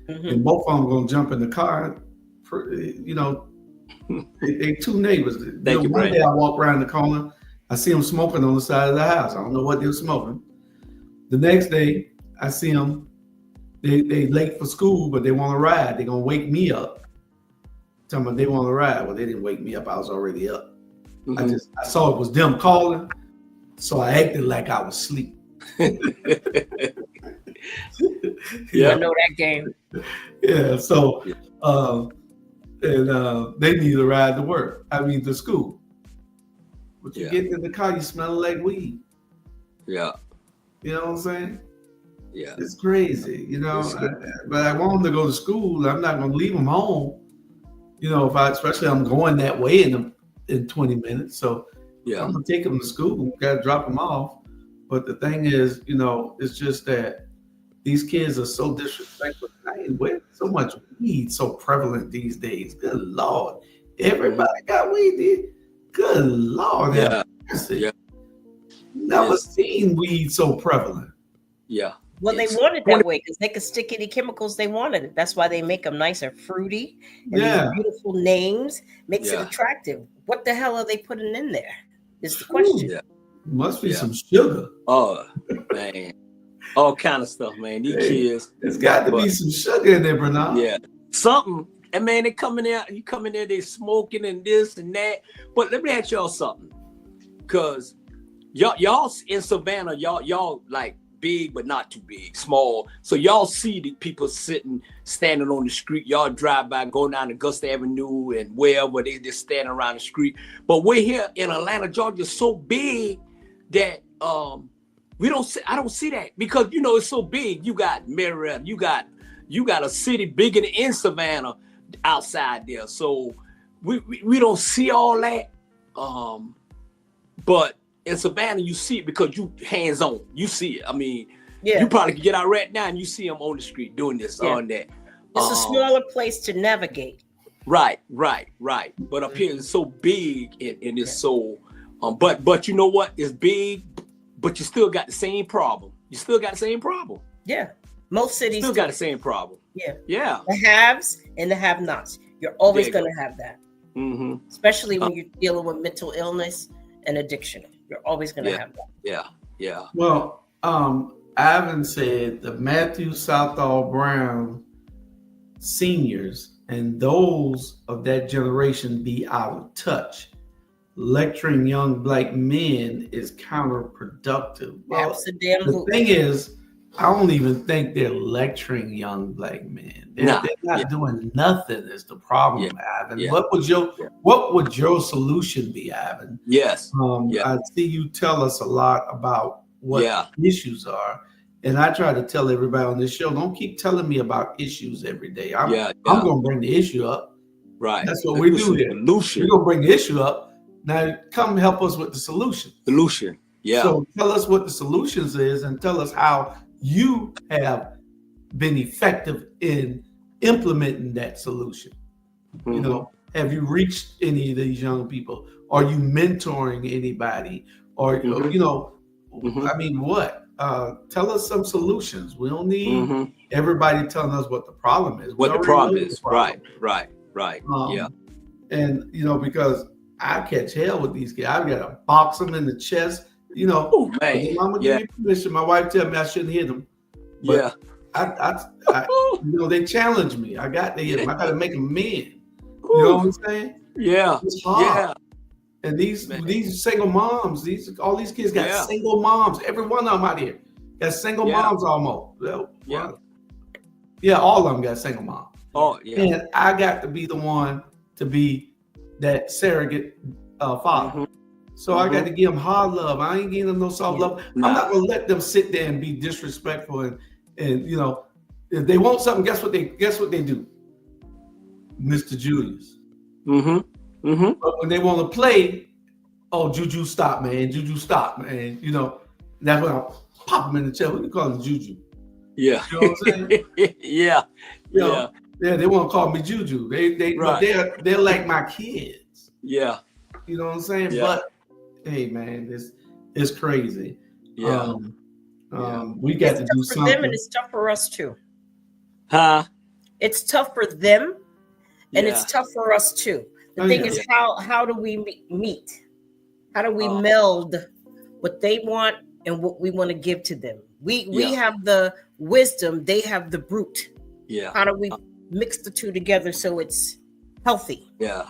and both of them gonna jump in the car. They two neighbors. One day I walk around the corner, I see them smoking on the side of the house. I don't know what they're smoking. The next day, I see them. They late for school, but they want to ride. They're gonna wake me up. Tell me they want to ride. Well, they didn't wake me up. I was already up. I saw it was them calling, so I acted like I was asleep. I know that game. Yeah. So, they need to ride to work. To school. But you get in the car, you smell like weed. Yeah. You know what I'm saying? Yeah. It's crazy, but I want them to go to school. I'm not going to leave them home. Especially I'm going that way in 20 minutes. So I'm going to take them to school. Got to drop them off. But the thing is, it's just that these kids are so disrespectful. Where so much weed so prevalent these days? Good Lord. Everybody got weed, dude. Good Lord. Yeah. Never seen weed so prevalent. Yeah. Well, they want it that way because they could stick any chemicals they wanted. That's why they make them nice and fruity. And these beautiful names makes it attractive. What the hell are they putting in there? Is the question. Yeah. Must be some sugar. Oh, man. All kind of stuff, man. These kids. There's got to be some sugar in there, Bernard. Yeah. Something. And man, they come in there, they smoking and this and that. But let me ask y'all something. Because y'all in Savannah, y'all like big, but not too big, small. So y'all see the people standing on the street. Y'all drive by, going down Augusta Avenue and wherever, they just standing around the street. But we're here in Atlanta, Georgia, so big that I don't see that because it's so big. You got Marietta, you got a city bigger than in Savannah outside there. So we don't see all that. But in Savannah, you see it because you hands-on. You see it. You probably could get out right now and you see them on the street doing this, on that. It's a smaller place to navigate. Right. But up here, it's so big and it's so... But you know what? It's big, but you still got the same problem. Yeah. Most cities still got the same problem. Yeah. The haves and the have-nots. You're always going to have that. Especially when you're dealing with mental illness and addiction. You're always going to have that. Yeah. Well, Ivan said the Matthew Southall Brown seniors and those of that generation be out of touch. Lecturing young black men is counterproductive. Well, the thing is, I don't even think they're lecturing young black men. They're not doing nothing is the problem, Ivan. What would your solution be, Ivan? Yes. I see you tell us a lot about what issues are. And I try to tell everybody on this show, don't keep telling me about issues every day. I'm going to bring the issue up. Right. That's what we do here. We're going to bring the issue up. Now, come help us with the solution. Yeah. So tell us what the solutions is and tell us how you have been effective in implementing that solution. Have you reached any of these young people? Are you mentoring anybody? Or, what? Tell us some solutions. We don't need everybody telling us what the problem is. What the problem is. Right. And, because I catch hell with these kids. I've got to box them in the chest. Oh, man. Mama give me permission. My wife tell me I shouldn't hit them. But they challenge me. I got to make them men. You know what I'm saying? Yeah. It's hard. Yeah. And these single moms, all these kids got single moms. Every one of them out here got single moms almost. Yeah, all of them got single moms. Oh, yeah. And I got to be the one to be that surrogate father. So I got to give them hard love. I ain't giving them no soft love. Nah. I'm not gonna let them sit there and be disrespectful and if they want something, guess what they do? Mr. Julius. But when they want to play, oh, Juju, stop, man. Juju, stop, man. That's when I'll pop them in the chest. What do you call them, Juju? Yeah. You know what I'm saying? Yeah. Yeah, they want to call me Juju. But they're like my kids. Yeah. You know what I'm saying? Yeah. But hey, man, it's crazy. Yeah. We got to do something. For them, and it's tough for us too. Huh? It's tough for them, and it's tough for us too. The thing is, how do we meet? How do we meld what they want and what we want to give to them? We have the wisdom, they have the brute. Yeah. How do we mix the two together so it's healthy? Yeah.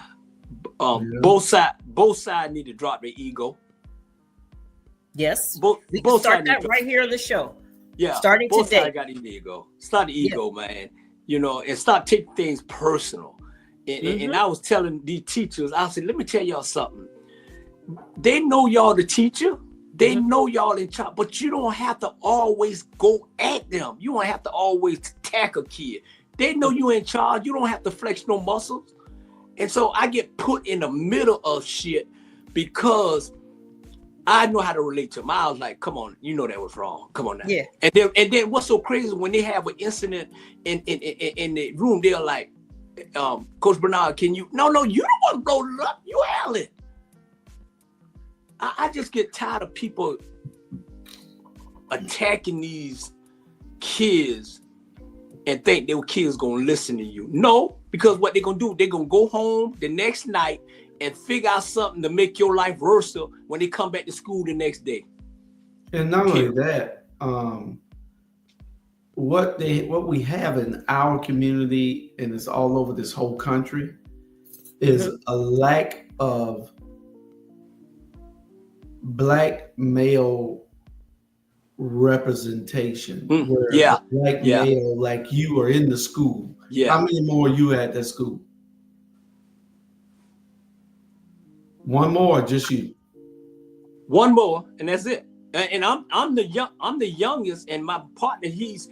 Both sides need to drop their ego. Yes. We can start that right here on the show. Yeah. Starting both today. Sides got the ego. Start the ego, man. And start taking things personal. And I was telling these teachers, I said, let me tell y'all something. They know y'all the teacher. They know y'all in charge, but you don't have to always go at them. You don't have to always attack a kid. They know you in charge. You don't have to flex no muscles. And so I get put in the middle of shit because I know how to relate to them. I was like, come on, that was wrong. Come on now. Yeah. And then what's so crazy when they have an incident in the room, they're like, Coach Bernard, can you? No, you don't want to blow it up. You Allen. I just get tired of people attacking these kids and think their kids gonna listen to you. No, because what they're gonna do, they're gonna go home the next night and figure out something to make your life worse when they come back to school the next day. And not only that, what we have in our community, and it's all over this whole country, is a lack of Black male representation. Where Black male like you are in the school. Yeah. How many more are you at that school? One more, just you. One more, and that's it. And I'm the youngest, and my partner he's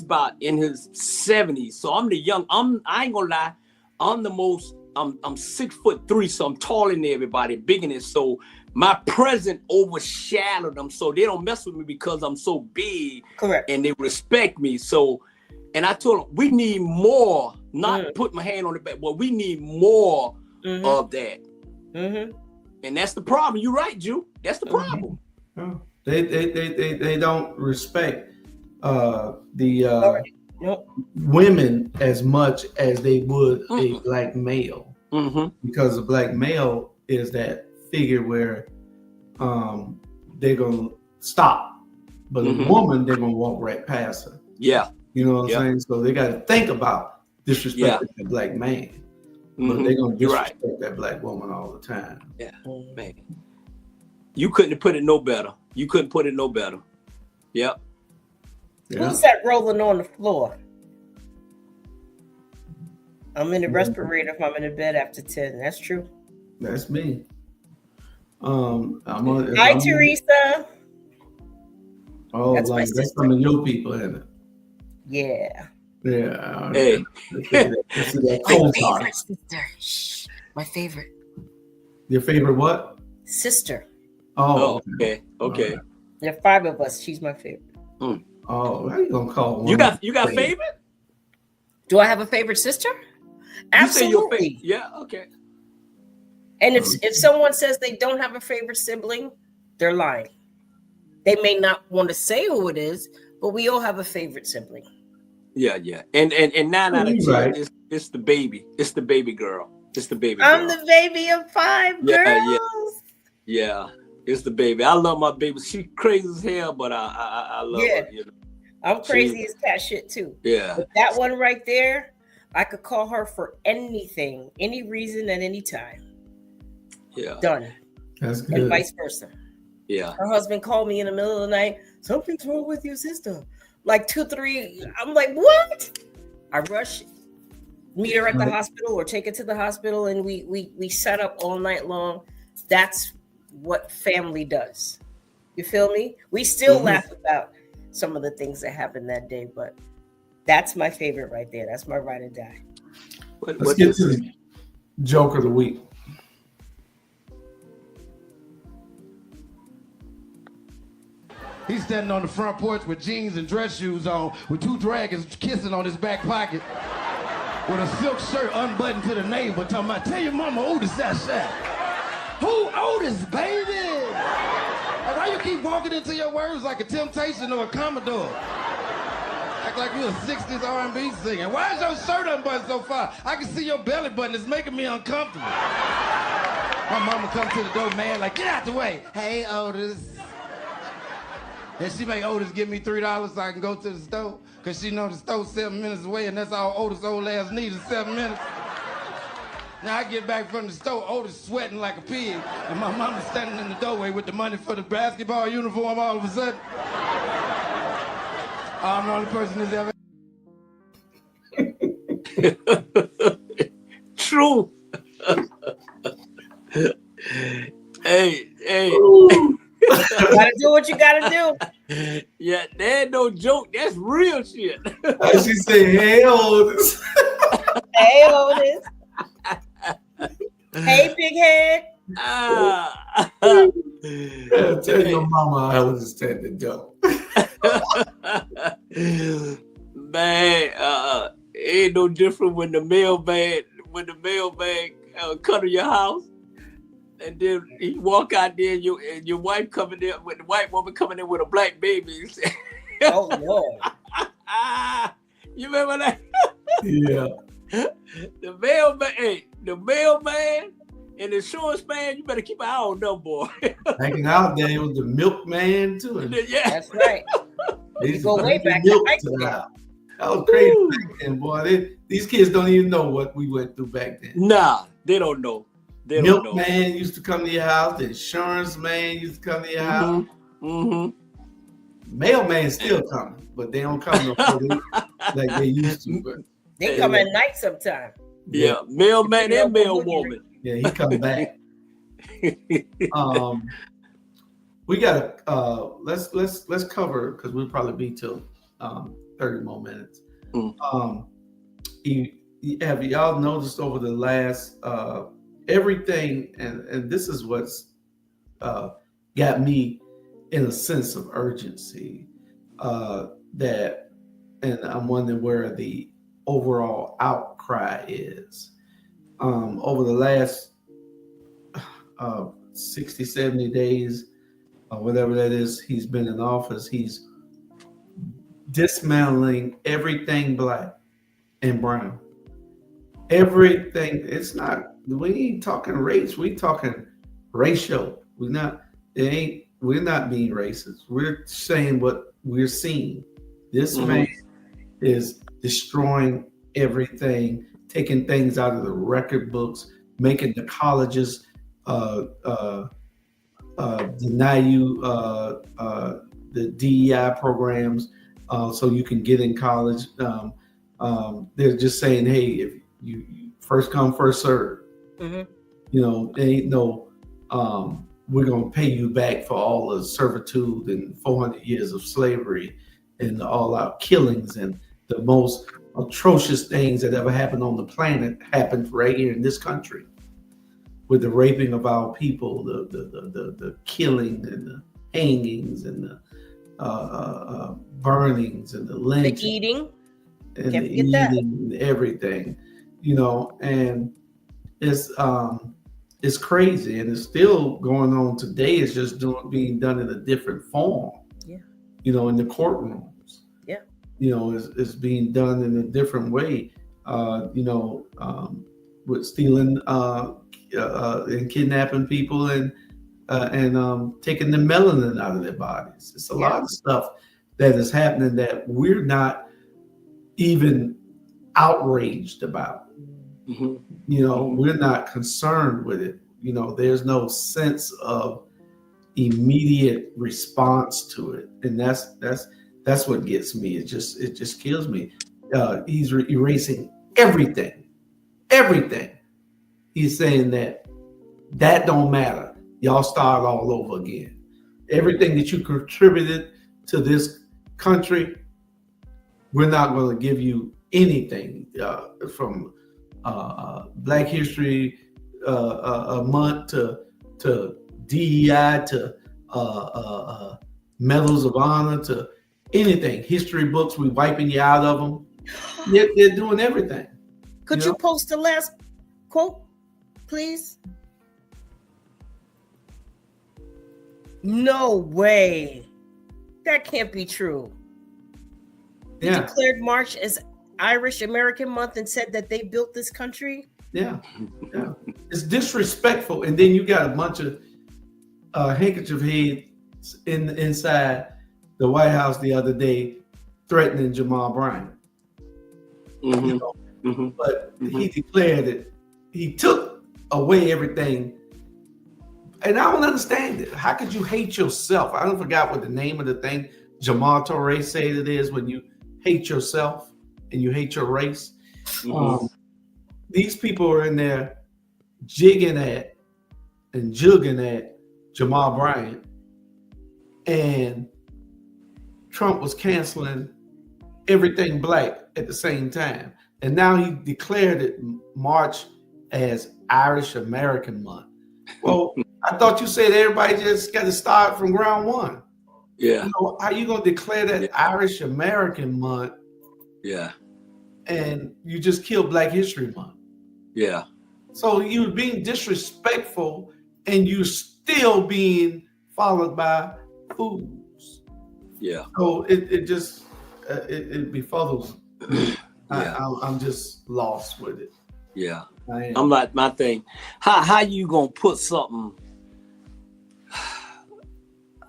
about in his 70s. So I'm the young. I ain't gonna lie. I'm the most. I'm 6'3", so I'm taller than everybody, bigger than so. My presence overshadowed them, so they don't mess with me because I'm so big. Correct. And they respect me. So, and I told them we need more. Not put my hand on the back, but we need more of that. And that's the problem. You're right, Jew. That's the problem. They don't respect the women as much as they would a Black male, because a Black male is that figure where they're gonna stop, but a woman, they're gonna walk right past her. Yeah, you know what I'm saying. So they got to think about disrespecting the Black man, but they're gonna disrespect that Black woman all the time. Yeah, man, you couldn't have put it no better. Yep. Who's that rolling on the floor? I'm in the respirator if I'm in the bed after 10. That's true. That's me. Hi, Teresa. Oh, that's some of your people, isn't it? Yeah. Yeah. Hey. My favorite sister. Shh. My favorite. Your favorite what? Sister. Oh, okay. There are 5 of us. She's my favorite. Oh, how you gonna call one? You got favorite? Do I have a favorite sister? Absolutely. You say your favorite. Yeah, okay. And if someone says they don't have a favorite sibling, they're lying. They may not want to say who it is, but we all have a favorite sibling. Yeah. And 9 out of 10, it's the baby. It's the baby girl. I'm the baby of 5 girls. Yeah. It's the baby. I love my baby. She crazy as hell, but I love her. I'm crazy as cat shit too. Yeah. But that one right there, I could call her for anything, any reason, at any time. Yeah. Done. That's good. And vice versa. Yeah. Her husband called me in the middle of the night. Something's wrong with your sister. Like 2, 3. I'm like, what? I rush, meet her at the hospital or take her to the hospital, and we set up all night long. That's what family does. You feel me? We still laugh about some of the things that happened that day, but that's my favorite right there. That's my ride or die. Let's get to the joke of the week. He's standing on the front porch with jeans and dress shoes on, with 2 dragons kissing on his back pocket, with a silk shirt unbuttoned to the navel, talking about, tell your mama Otis outside. Who Otis, baby? And why you keep walking into your words like a Temptation or a Commodore? Act like you a 60s R&B singer. Why is your shirt unbuttoned so far? I can see your belly button. It's making me uncomfortable. My mama comes to the door, man, like, get out the way. Hey, Otis. And she make Otis give me $3 so I can go to the store, because she know the store's 7 minutes away, and that's all Otis old ass needs is 7 minutes. Now I get back from the store, Otis sweating like a pig, and my mama standing in the doorway with the money for the basketball uniform all of a sudden. I'm the only person that's ever... True. Hey. You gotta do what you gotta do. Yeah, that ain't no joke. That's real shit. She said, hey, Otis. Hey, Otis. Hey, big head. Tell your mama I understand the joke. Man, it ain't no different when the mailman come to your house. And then he walk out there, and your wife coming in with the white woman coming in with a black baby. Oh Lord! You remember that? Yeah. The mailman and the insurance man. You better keep an eye on them, boy. Hanging out there, it was the milkman too. Yeah, that's right. They go way back. That was crazy back then, boy. These kids don't even know what we went through back then. Nah, they don't know. Milkman used to come to your house. The insurance man used to come to your house. Mailman still coming, but they don't come like they used to. But they come at night sometime. Yeah, mailman and mailwoman. Yeah, he come back. We got let's cover, because we'll probably be till 30 more minutes. Have y'all noticed over the last everything, and this is what's got me in a sense of urgency, that, and I'm wondering where the overall outcry is. Over the last 60, 70 days, or whatever that is, he's been in office, he's dismantling everything black and brown. Everything. It's not, we ain't talking race, we talking racial. We're not being racist. We're saying what we're seeing. This man is destroying everything, taking things out of the record books, making the colleges deny you the DEI programs so you can get in college. They're just saying, hey, if you first come, first serve. You know, there ain't no we're gonna pay you back for all the servitude and 400 years of slavery and all out killings, and the most atrocious things that ever happened on the planet happened right here in this country, with the raping of our people, the killing and the hangings and the burnings and the lynching, the eating, and the eating and everything, you know, and it's crazy, and it's still going on today. It's just being done in a different form. Yeah, you know, in the courtrooms. Yeah, you know, it's being done in a different way. You know, with stealing and kidnapping people and taking the melanin out of their bodies. It's a lot of stuff that is happening that we're not even outraged about. Mm-hmm. You know, we're not concerned with it. You know, there's no sense of immediate response to it, and that's what gets me. It just kills me. He's erasing everything. He's saying that don't matter. Y'all start all over again. Everything that you contributed to this country, we're not going to give you anything from Black History Month to DEI to Medals of Honor to anything. History books, we wiping you out of them. They're doing everything. Could you post the last quote, please? No way. That can't be true. They declared March as Irish American Month and said that they built this country. Yeah. It's disrespectful. And then you got a bunch of handkerchief heads inside the White House the other day threatening Jamal Bryant. Mm-hmm. You know? But he declared it. He took away everything. And I don't understand it. How could you hate yourself? I don't forgot what the name of the thing Jamal Torre said it is when you hate yourself and you hate your race. These people are in there jigging at and jugging at Jamal Bryant, and Trump was canceling everything Black at the same time. And now he declared it March as Irish American Month. Well, I thought you said everybody just got to start from ground one. Yeah. You know, how you going to declare that Irish American Month? Yeah. And you just killed Black History Month. Yeah. So you're being disrespectful and you're still being followed by fools. Yeah. So it just it befuddles me. Yeah. I'm just lost with it. Yeah. I'm like, my thing. How you gonna put something?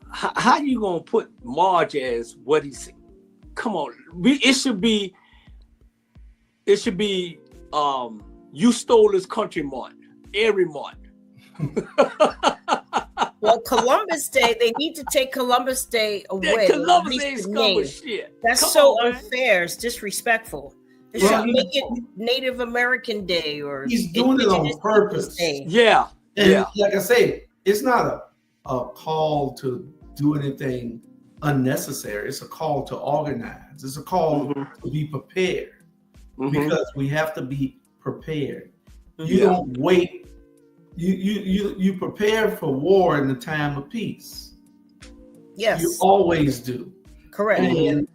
How you gonna put March as what he said? Come on, it should be. You stole this country month, every month. Well, Columbus Day, they need to take Columbus Day away. Yeah, Columbus Day is scum shit. That's Come so on, unfair. It's disrespectful. They should make it Native American Day or he's doing it on purpose. Day. Yeah. And like I say, it's not a call to do anything unnecessary. It's a call to organize. It's a call to be prepared because we have to be prepared. You don't wait. You prepare for war in the time of peace. Yes, you always do. Correct. And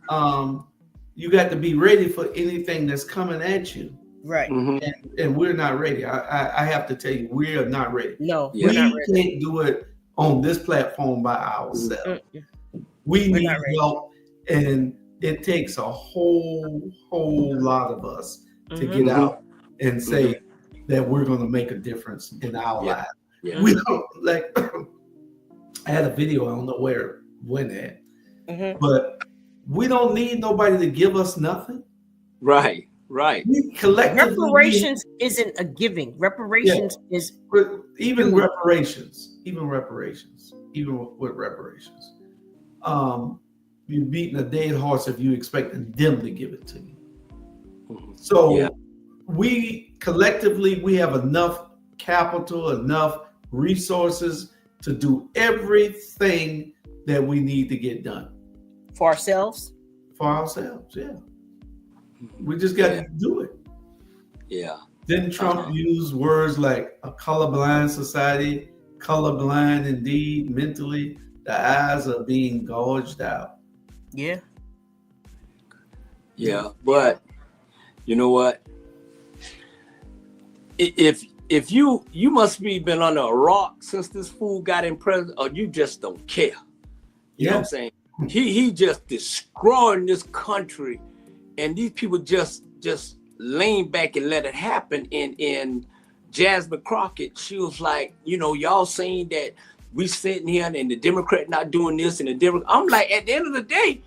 you got to be ready for anything that's coming at you. Right. And we're not ready. I have to tell you, we are not ready. No, we can't do it on this platform by ourselves. We need help, and it takes a whole lot of us to get out and say that we're going to make a difference in our lives. Yeah. We don't like. I had a video. I don't know where it went at, but we don't need nobody to give us nothing. Right. We collectively. Reparations isn't a giving. Reparations is even reparations. Even with reparations. You're beating a dead horse if you expecting them to give it to you. So we collectively, we have enough capital, enough resources to do everything that we need to get done. For ourselves? For ourselves, yeah. We just got to do it. Yeah. Didn't Trump use words like a colorblind society, colorblind indeed, mentally, the eyes are being gouged out. Yeah. Yeah, but you know what? If you must be been under a rock since this fool got in president, or you just don't care. You know what I'm saying? He just destroying this country, and these people just lean back and let it happen. And Jasmine Crockett, she was like, y'all saying that we sitting here and the Democrat not doing this and the Democrat. I'm like, at the end of the day,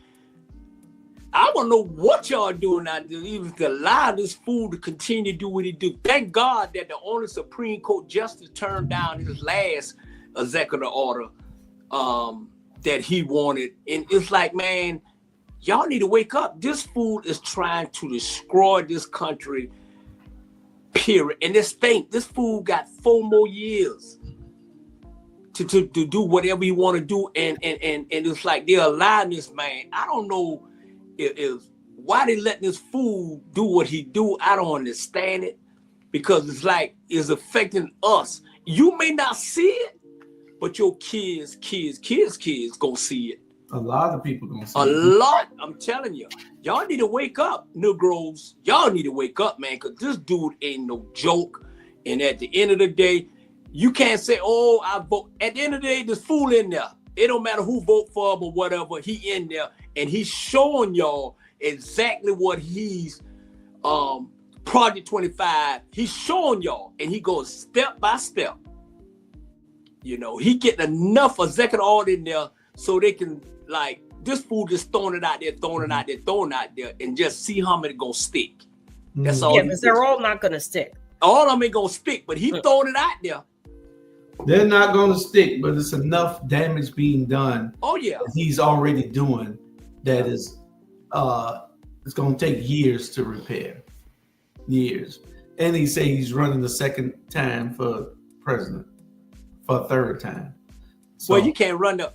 I don't know what y'all doing out there, even to allow this fool to continue to do what he do. Thank God that the only Supreme Court justice turned down his last executive order that he wanted. And it's like, man, y'all need to wake up. This fool is trying to destroy this country, period. And this fool got 4 more years to do whatever he want to do. And it's like they're allowing this man. I don't know if why they letting this fool do what he do. I don't understand it, because it's like it's affecting us. You may not see it, but your kids gonna see it. A lot of people gonna see it. A lot. I'm telling you, y'all need to wake up, Negroes. Y'all need to wake up, man, because this dude ain't no joke. And at the end of the day, you can't say, "Oh, I vote." At the end of the day, this fool in there. It don't matter who vote for him or whatever. He in there, and he's showing y'all exactly what he's Project 25. He's showing y'all, and he goes step by step. You know, he getting enough executive order in there so they can, like, this fool just throwing it out there, and just see how many gonna stick. That's all. Yeah, because they're all not gonna stick. All of them ain't gonna stick, but he throwing it out there. They're not gonna stick, but it's enough damage being done. Oh yeah, he's already doing that is it's gonna take years to repair. Years. And he say he's running the second time for president. For a third time. So, well, you can't run. I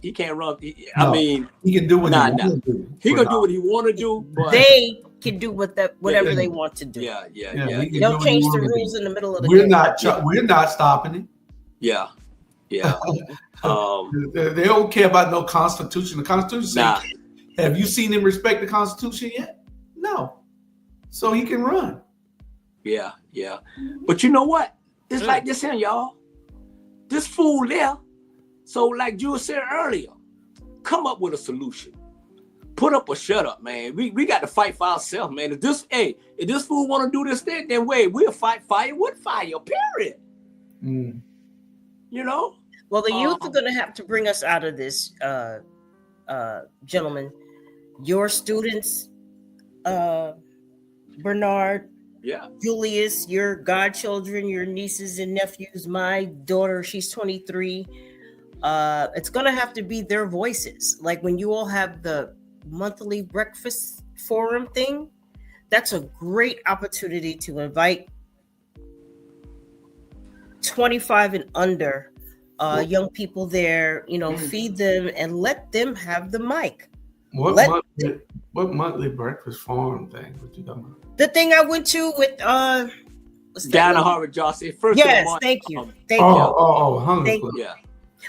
mean, he can do what he want to do. He gonna do what he want to do. But they can do whatever they want to do. Yeah. They'll change the rules in the middle of the We're game. We're not stopping it. Yeah. They don't care about no Constitution. The Constitution says, have you seen him respect the Constitution yet? No. So he can run. Yeah. But you know what? It's like this here, y'all. This fool there. So like Jules said earlier, come up with a solution. Put up or shut up, man. We got to fight for ourselves, man. If this fool want to do this thing, then we'll fight fire with fire, period. You know? Well, the youth are going to have to bring us out of this, gentlemen. Your students, Bernard, Julius, your godchildren, your nieces and nephews, my daughter, she's 23. It's going to have to be their voices. Like when you all have the monthly breakfast forum thing, that's a great opportunity to invite 25 and under young people there, feed them and let them have the mic. What monthly breakfast forum thing? What you talking about? The thing I went to with Diana Harvard Johnson. Thank you. Hunger Club. Yeah.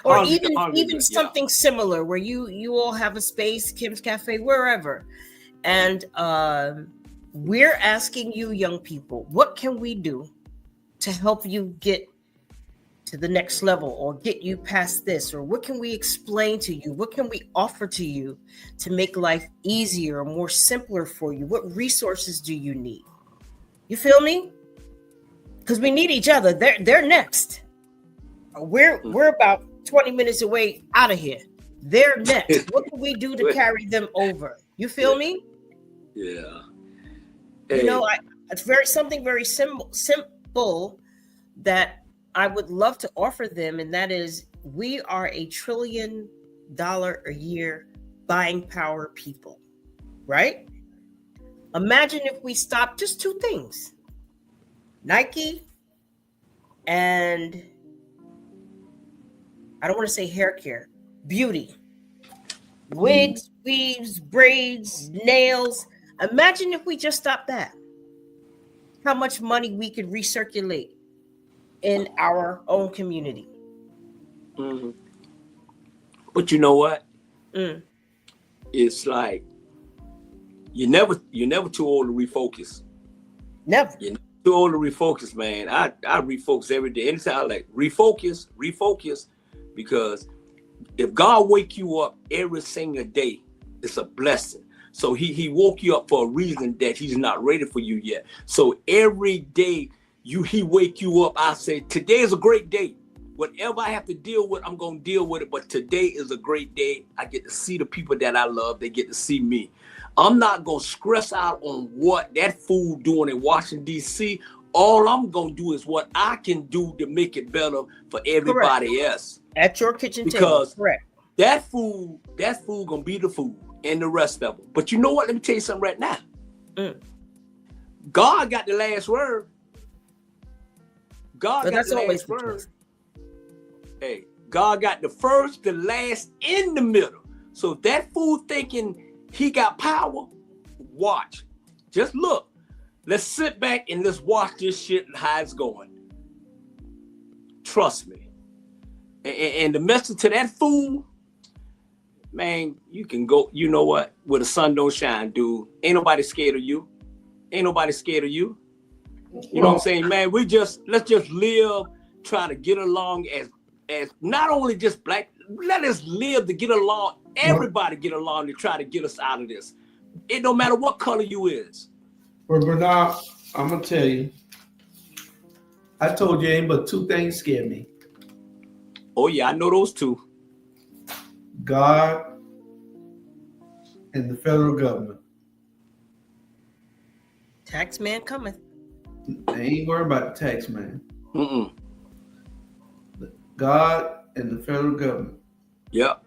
Or even something similar where you all have a space, Kim's Cafe, wherever. And we're asking you young people, what can we do to help you get to the next level or get you past this? Or what can we explain to you? What can we offer to you to make life easier or more simpler for you? What resources do you need? You feel me? Because we need each other. They're next. We're about 20 minutes away out of here. They're next. What can we do to carry them over? You feel me? Yeah. Hey. It's something very simple that I would love to offer them, and that is we are $1 trillion a year buying power people, right? Imagine if we stopped just 2 things, Nike and I don't want to say hair care, beauty, wigs, weaves, braids, nails. Imagine if we just stopped that, how much money we could recirculate in our own community. Mm-hmm. But you know what? It's like you're never too old to refocus. Never. You're never too old to refocus, man. I refocus every day. Anytime I like refocus, because if God wake you up every single day, it's a blessing. So he woke you up for a reason that he's not ready for you yet. So every day he wake you up, I say, today is a great day. Whatever I have to deal with, I'm going to deal with it. But today is a great day. I get to see the people that I love. They get to see me. I'm not going to stress out on what that fool doing in Washington, D.C. All I'm going to do is what I can do to make it better for everybody else. At your kitchen because table. Correct. That food going to be the food and the rest of them. But you know what? Let me tell you something right now. God got the last word. God got the last word. Hey, God got the first, the last, in the middle. So if that fool thinking he got power, watch. Just look. Let's sit back and let's watch this shit and how it's going. Trust me. And the message to that fool, man, you can go, you know what? Where the sun don't shine, dude. Ain't nobody scared of you. Ain't nobody scared of you. You know what I'm saying, man? Let's just live, try to get along as not only just black, let us live to get along. Everybody get along to try to get us out of this. It don't matter what color you is. Well, Bernard, I'm gonna tell you. I told you ain't but two things scare me. Oh yeah, I know those two. God and the federal government. Tax man coming. I ain't worried about the tax man. God and the federal government. Yep.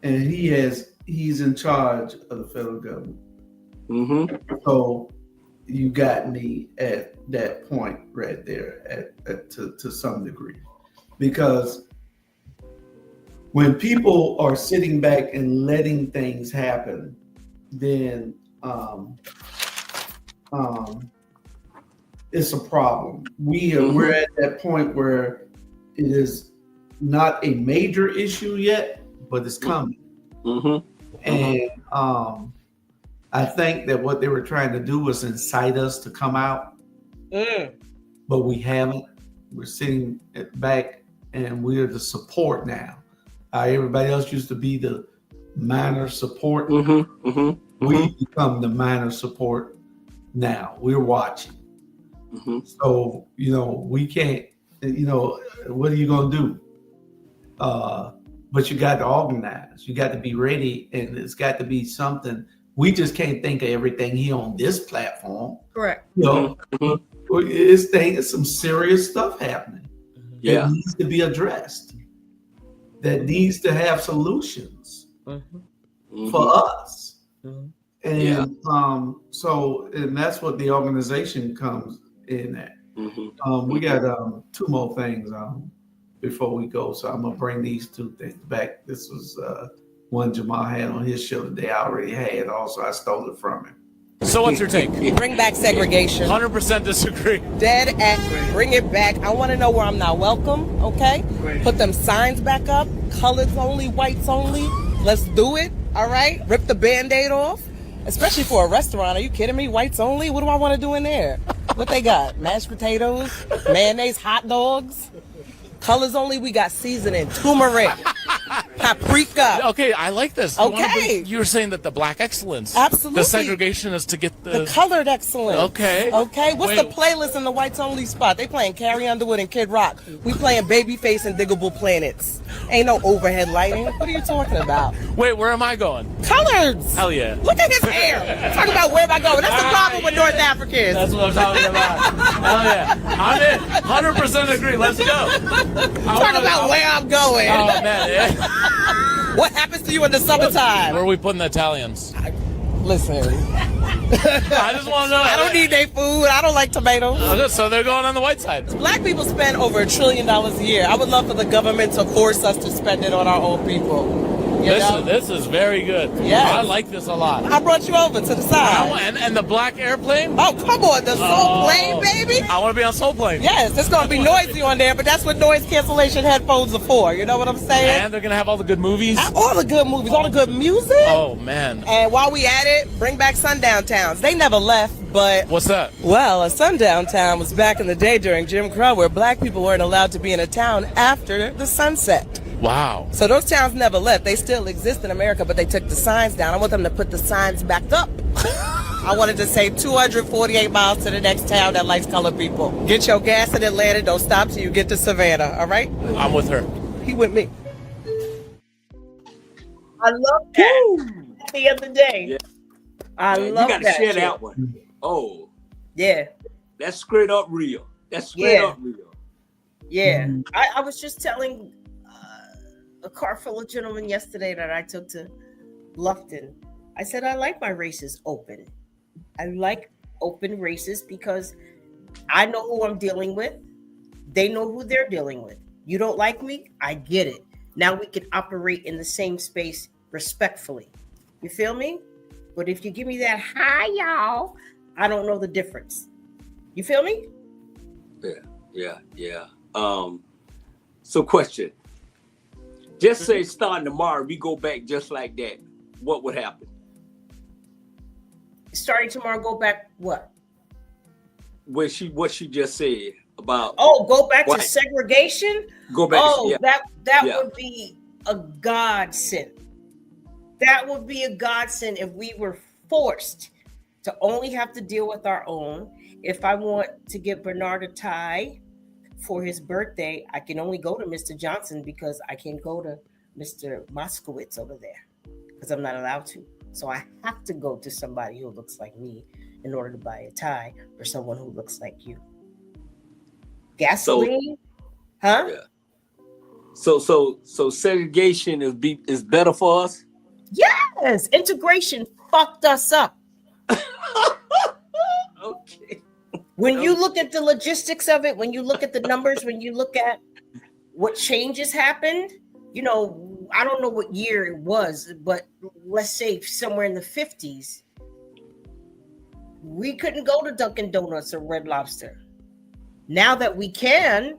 And he's in charge of the federal government. So you got me at that point right there to some degree. Because when people are sitting back and letting things happen, then it's a problem. We're at that point where it is not a major issue yet, but it's coming. And I think that what they were trying to do was incite us to come out, but we haven't. We're sitting back and we're the support now. Everybody else used to be the minor support. We become the minor support now. We're watching. So, we can't, what are you going to do? But you got to organize. You got to be ready, and it's got to be something. We just can't think of everything here on this platform. Correct. It's some serious stuff happening that needs to be addressed, that needs to have solutions for us. And and that's what the organization comes in at. We got two more things before we go, so I'm gonna bring these two things back. This was one Jamal had on his show today. I already had, also I stole it from him. So what's your take? Bring back segregation. 100% disagree. Dead angry. Bring it back. I want to know where I'm not welcome, okay? Put them signs back up. Colors only, whites only. Let's do it, all right? Rip the Band-Aid off. Especially for a restaurant. Are you kidding me? Whites only? What do I want to do in there? What they got? Mashed potatoes? Mayonnaise? Hot dogs? Colors only, we got seasoning, turmeric, paprika. Okay, I like this. Okay. You were saying that the black excellence. Absolutely. The segregation is to get the colored excellence. Okay. Okay. What's the playlist in the whites only spot? They playing Carrie Underwood and Kid Rock. We playing Babyface and Diggable Planets. Ain't no overhead lighting. What are you talking about? Wait, where am I going? Colors. Hell yeah. Look at his hair. Talk about where am I going? That's the problem with North Africans. That's what I'm talking about. Hell yeah. I'm in. 100% agree. Let's go. Talk about where I'm going. Oh, man. Yeah. What happens to you in the summertime? Where are we putting the Italians? Listen. I just want to know. I don't need their food. I don't like tomatoes. Okay, so they're going on the white side. Black people spend over $1 trillion a year. I would love for the government to force us to spend it on our own people. This is very good. Yeah, I like this a lot. I brought you over to the side. And the black airplane? Oh, come on, the Soul Plane, baby. I want to be on Soul Plane. Yes, it's going to be noisy on there, but that's what noise cancellation headphones are for. You know what I'm saying? And they're going to have all the good movies? All the good movies, all the good music. Oh, man. And while we at it, bring back sundown towns. They never left, but... What's that? Well, a sundown town was back in the day during Jim Crow, where black people weren't allowed to be in a town after the sunset. Wow. So those towns never left. They still exist in America, but they took the signs down. I want them to put the signs back up. I wanted to say 248 miles to the next town that likes colored people. Get your gas in Atlanta. Don't stop till you get to Savannah, all right? I'm with her. He with me. I love that. The other day. Yeah. I Man, love you gotta that share shit. that one. Oh, Yeah. that's straight up real. That's straight up real. Yeah. I was just telling a car full of gentlemen yesterday that I took to Bluffton. I said, I like my races open. I like open races because I know who I'm dealing with. They know who they're dealing with. You don't like me? I get it. Now we can operate in the same space respectfully. You feel me? But if you give me that, hi, y'all, I don't know the difference. You feel me? Yeah. So question. Just say starting tomorrow, we go back just like that. What would happen? Starting tomorrow, go back what? What she just said about go back to segregation? Go back. That would be a godsend. That would be a godsend if we were forced to only have to deal with our own. If I want to get Bernard a tie for his birthday, I can only go to Mr. Johnson because I can't go to Mr. Moskowitz over there because I'm not allowed to. So I have to go to somebody who looks like me in order to buy a tie or someone who looks like you. Gasoline? Huh? Yeah. So segregation is better for us? Yes. Integration fucked us up. Okay. When you look at the logistics of it, when you look at the numbers, when you look at what changes happened, you know, I don't know what year it was, but let's say somewhere in the 50s, we couldn't go to Dunkin' Donuts or Red Lobster. Now that we can,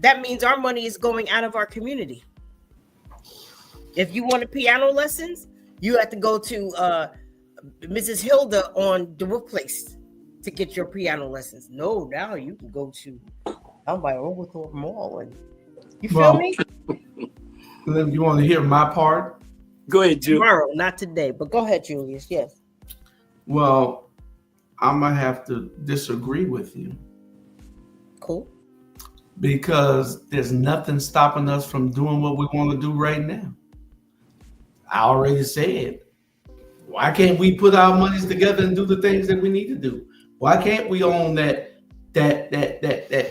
that means our money is going out of our community. If you wanted piano lessons, you have to go to Mrs. Hilda on DeWolf Place to get your piano lessons. No, now you can go to down by Overthorpe Mall, and you feel me? You want to hear my part? Go ahead, Julius. Tomorrow, not today, but go ahead, Julius. Yes. Well, I'm gonna have to disagree with you. Cool. Because there's nothing stopping us from doing what we want to do right now. I already said, why can't we put our monies together and do the things that we need to do? Why can't we own that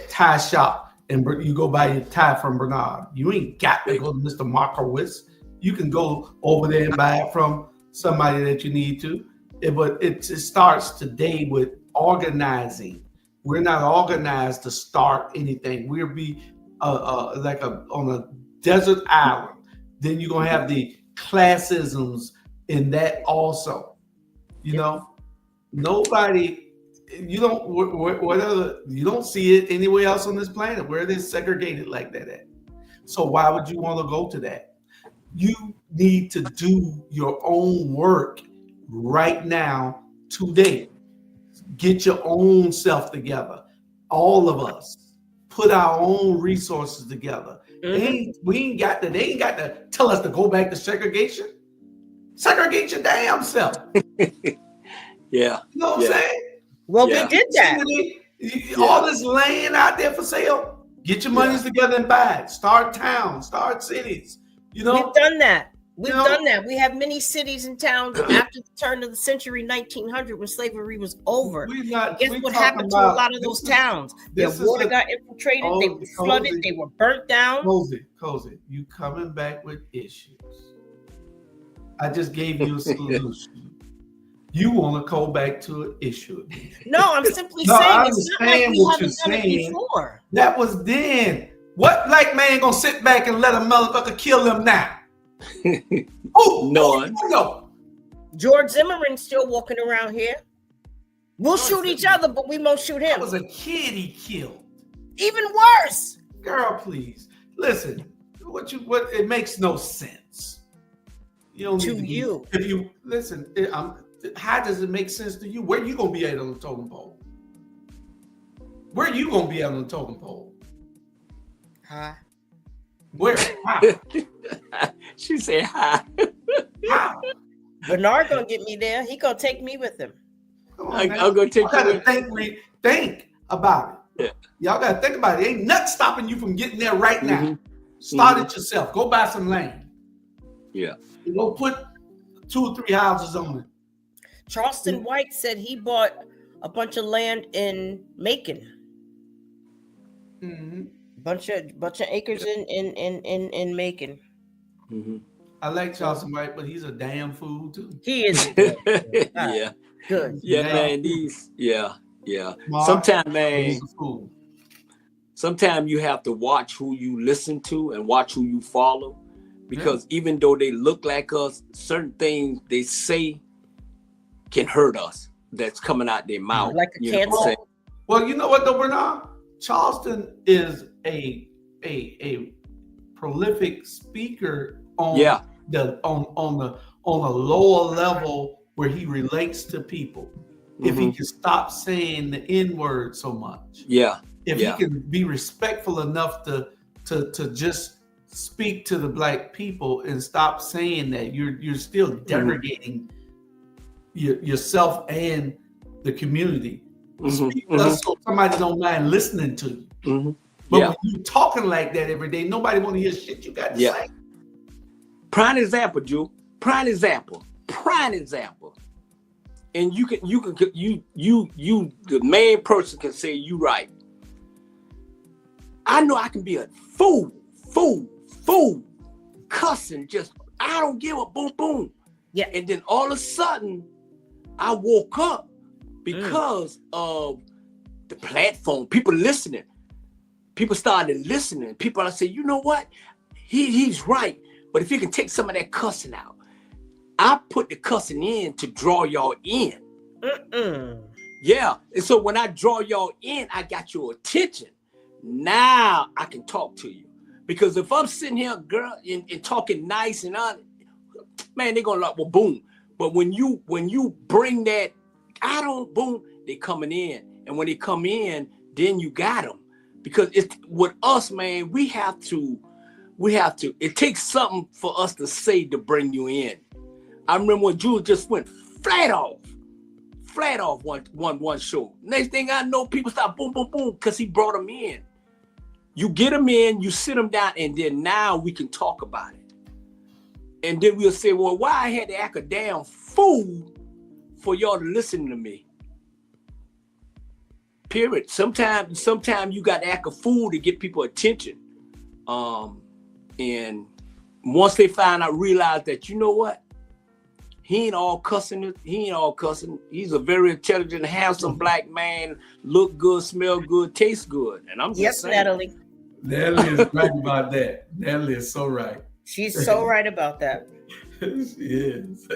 tie shop and you go buy your tie from Bernard? You ain't got to go to Mr. Markowitz. You can go over there and buy it from somebody that you need to. But it starts today with organizing. We're not organized to start anything. We'll be on a desert island. Then you're gonna have the classisms in that also. You know, nobody. You don't see it anywhere else on this planet where it is segregated like that at. So why would you want to go to that? You need to do your own work right now, today. Get your own self together. All of us put our own resources together. They ain't got to tell us to go back to segregation. Segregate your damn self. Yeah. You know what I'm saying? Well, we did that. All this land out there for sale. Get your monies together and buy it. Start towns, start cities. You know, we've done that. We've done that. We have many cities and towns after the turn of the century, 1900, when slavery was over. Guess what happened to a lot of those towns? Their water got infiltrated. They were flooded. They were burnt down. Cozy, you coming back with issues. I just gave you a solution. You want to go back to an issue. No, I'm simply saying I it's not like we haven't done it before. That was then. What black man gonna sit back and let a motherfucker kill him now? No. George Zimmerman's still walking around here. We'll shoot each other, but we won't shoot him. That was a kid he killed. Even worse. Girl, please. Listen, it makes no sense. You don't need to you. If you listen, how does it make sense to you? Where you gonna be at on the totem pole? Where you gonna be at on the totem pole? Hi. Where? How? She said hi. How? Bernard gonna get me there. He gonna take me with him. I'm gonna take you. Think about it. Yeah. Y'all gotta think about it. Ain't nothing stopping you from getting there right now. Start it yourself. Go buy some land. Yeah. Go put 2 or 3 houses on it. Charleston White said he bought a bunch of land in Macon. Mm-hmm. Bunch of acres in Macon. Mm-hmm. I like Charleston White, but he's a damn fool too. He is. Yeah. Good. Yeah, man. Sometimes, man. Sometimes you have to watch who you listen to and watch who you follow, because even though they look like us, certain things they say can hurt us. That's coming out their mouth. Like a cancer. Well, you know what though, Bernard? Charleston is a prolific speaker on on a lower level where he relates to people. Mm-hmm. If he can stop saying the N-word so much. If he can be respectful enough to just speak to the black people and stop saying that, you're still degrading yourself and the community. Speak us so somebody don't mind listening to you. But when you talking like that every day, nobody want to hear shit you got to say. Prime example, Drew. Prime example. And you the main person can say you right. I know I can be a fool, cussing, just I don't give a boom boom. Yeah. And then all of a sudden I woke up because of the platform, people listening. People started listening. People I say, you know what? He's right. But if you can take some of that cussing out, I put the cussing in to draw y'all in. Yeah. And so when I draw y'all in, I got your attention. Now I can talk to you. Because if I'm sitting here, girl, and talking nice and on, man, they're gonna like, well, boom. But when you bring that, I don't boom, they coming in. And when they come in, then you got them. Because it's with us, man, we have to, it takes something for us to say to bring you in. I remember when Jules just went flat off one show. Next thing I know, people start boom, boom, boom, because he brought them in. You get them in, you sit them down, and then now we can talk about it. And then we'll say, well, why I had to act a damn fool for y'all to listen to me? Period. Sometimes you got to act a fool to get people attention. And once they realize that, you know what? He ain't all cussing. He's a very intelligent, handsome black man, look good, smell good, taste good. And I'm just saying. Natalie. Natalie is right about that. Natalie is so right. She's so right about that. She is.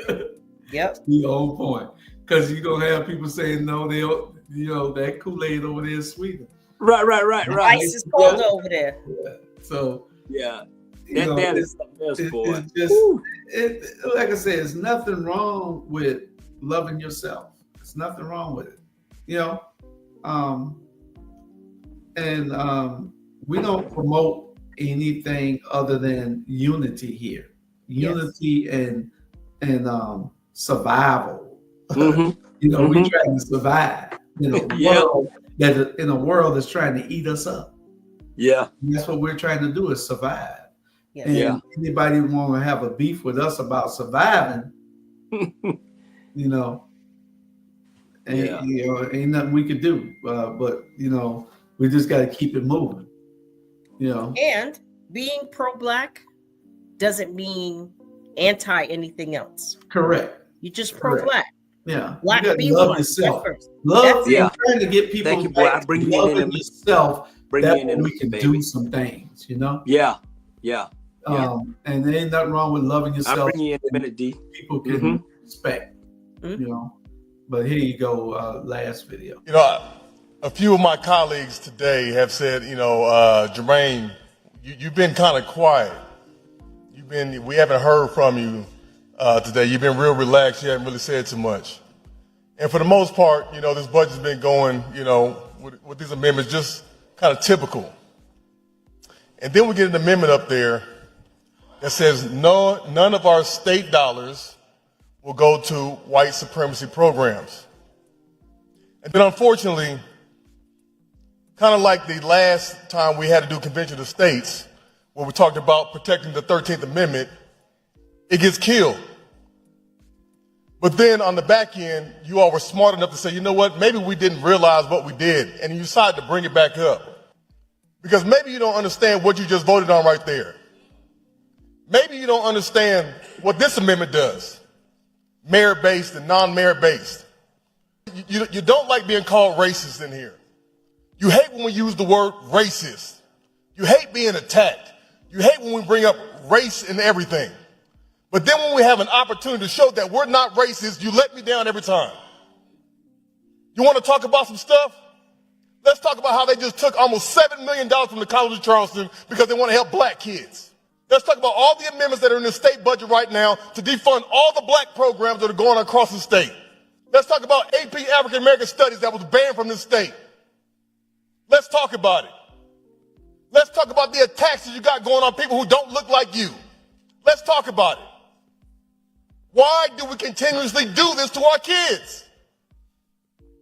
Yep. She's on point. Because you're going to have people saying, no, that Kool-Aid over there is sweeter. Right. Ice is cold over there. Yeah. So, yeah. That is something else, boy. It's just, like I said, there's nothing wrong with loving yourself. There's nothing wrong with it. We don't promote anything other than unity here. Unity and survival. Mm-hmm. We're trying to survive in a world that's trying to eat us up. Yeah. And that's what we're trying to do, is survive. Yes. And anybody want to have a beef with us about surviving, ain't nothing we could do. But we just got to keep it moving. And being pro-black doesn't mean anti anything else. Correct. You just pro-black. Yeah. Black you be love one. yourself. Love. Trying to get people. Thank you, boy. I bring you in yourself. Bring that you in, we can do some things. Yeah. And there ain't nothing wrong with loving yourself. I'll bring you in a minute, D. People can respect. But here you go. Last video. A few of my colleagues today have said, Jermaine, you've been kind of quiet. We haven't heard from you today. You've been real relaxed. You haven't really said too much. And for the most part, this budget's been going, with these amendments, just kind of typical. And then we get an amendment up there that says none of our state dollars will go to white supremacy programs. And then unfortunately, kind of like the last time we had to do Convention of States, where we talked about protecting the 13th Amendment, it gets killed. But then on the back end, you all were smart enough to say, you know what, maybe we didn't realize what we did, and you decided to bring it back up. Because maybe you don't understand what you just voted on right there. Maybe you don't understand what this amendment does, merit-based and non-merit-based. You don't like being called racist in here. You hate when we use the word racist. You hate being attacked. You hate when we bring up race and everything. But then when we have an opportunity to show that we're not racist, you let me down every time. You want to talk about some stuff? Let's talk about how they just took almost $7 million from the College of Charleston because they want to help black kids. Let's talk about all the amendments that are in the state budget right now to defund all the black programs that are going across the state. Let's talk about AP African American Studies that was banned from this state. Let's talk about it. Let's talk about the attacks that you got going on people who don't look like you. Let's talk about it. Why do we continuously do this to our kids?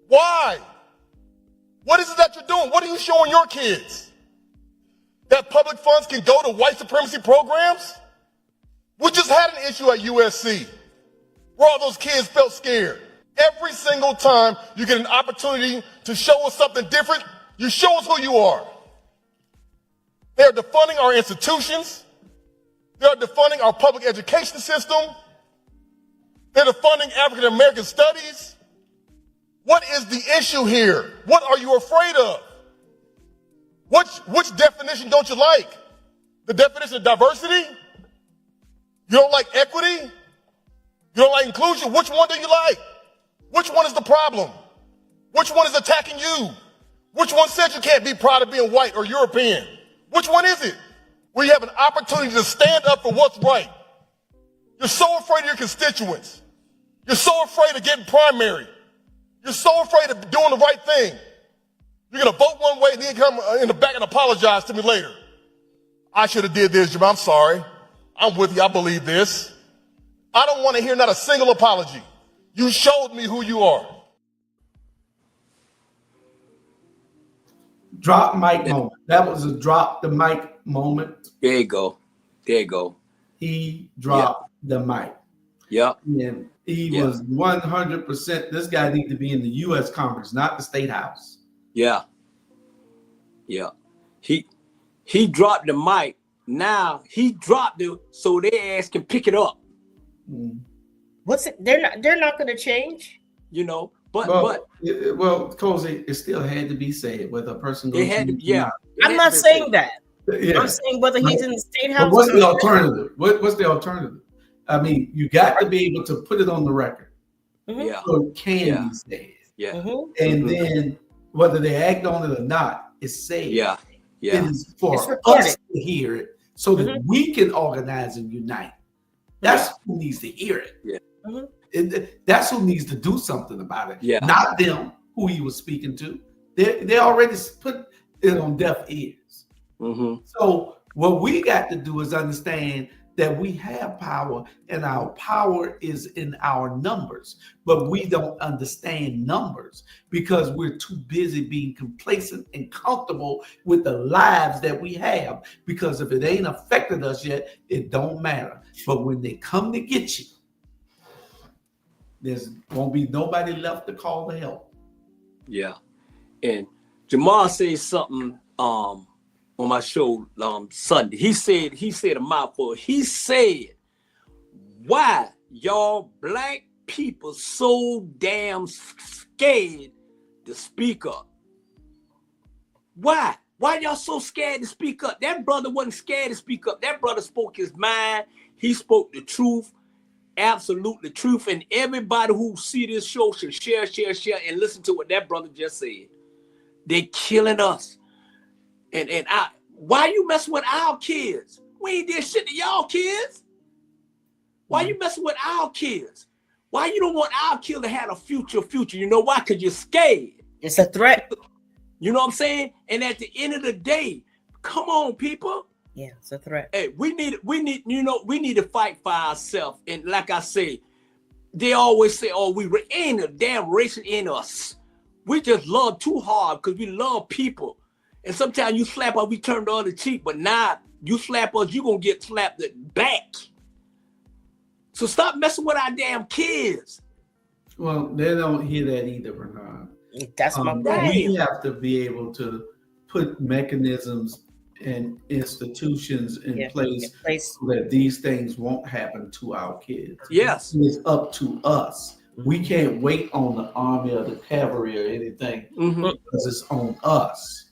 Why? What is it that you're doing? What are you showing your kids? That public funds can go to white supremacy programs? We just had an issue at USC where all those kids felt scared. Every single time you get an opportunity to show us something different, you show us who you are. They are defunding our institutions. They are defunding our public education system. They're defunding African American studies. What is the issue here? What are you afraid of? Which definition don't you like? The definition of diversity? You don't like equity? You don't like inclusion? Which one do you like? Which one is the problem? Which one is attacking you? Which one said you can't be proud of being white or European? Which one is it? Where you have an opportunity to stand up for what's right. You're so afraid of your constituents. You're so afraid of getting primary. You're so afraid of doing the right thing. You're going to vote one way and then come in the back and apologize to me later. I should have did this, Jim. I'm sorry. I'm with you. I believe this. I don't want to hear not a single apology. You showed me who you are. Drop mic moment. That was a drop the mic moment. There you go. There you go. He dropped the mic. Yep. And he was 100%. This guy needs to be in the U.S. Congress, not the State House. Yeah. Yeah. He dropped the mic. Now he dropped it so their ass can pick it up. What's it? They're not going to change. You know, but Cozy, it still had to be said whether a person goes. It had to, yeah. I'm not saying that. Yeah. I'm saying whether he's in the State House. But what's the alternative? What's the alternative? I mean, you got to be able to put it on the record. Yeah. So it can be said. Yeah. And then whether they act on it or not, it's said. Yeah. Yeah. It is for us to hear it so that we can organize and unite. That's who needs to hear it. Yeah. That's who needs to do something about it. Yeah. Not them who he was speaking to. They already put it on deaf ears. So what we got to do is understand that we have power and our power is in our numbers, but we don't understand numbers because we're too busy being complacent and comfortable with the lives that we have, because if it ain't affected us yet, it don't matter. But when they come to get you, there's won't be nobody left to call to help. Yeah. And Jamal said something on my show Sunday. He said a mouthful. He said, why y'all black people so damn scared to speak up? Why y'all so scared to speak up? That brother wasn't scared to speak up. That brother spoke his mind. He spoke the truth, absolute truth. And everybody who see this show should share, and listen to what that brother just said. They killing us. And why you messing with our kids? We ain't did shit to y'all kids. Why you messing with our kids? Why you don't want our kids to have a future? You know why? Because you're scared. It's a threat. You know what I'm saying? And at the end of the day, come on, people. Yeah, it's a threat. Hey, we need to fight for ourselves. And like I say, they always say, oh, we ain't a damn race in us. We just love too hard because we love people. And sometimes you slap us, we turn the other cheek, but now you slap us, you're going to get slapped back. So stop messing with our damn kids. Well, they don't hear that either, Bernard. That's my We have to be able to put mechanisms and institutions in place so that these things won't happen to our kids. Yes. It's up to us. We can't wait on the army or the cavalry or anything because it's on us.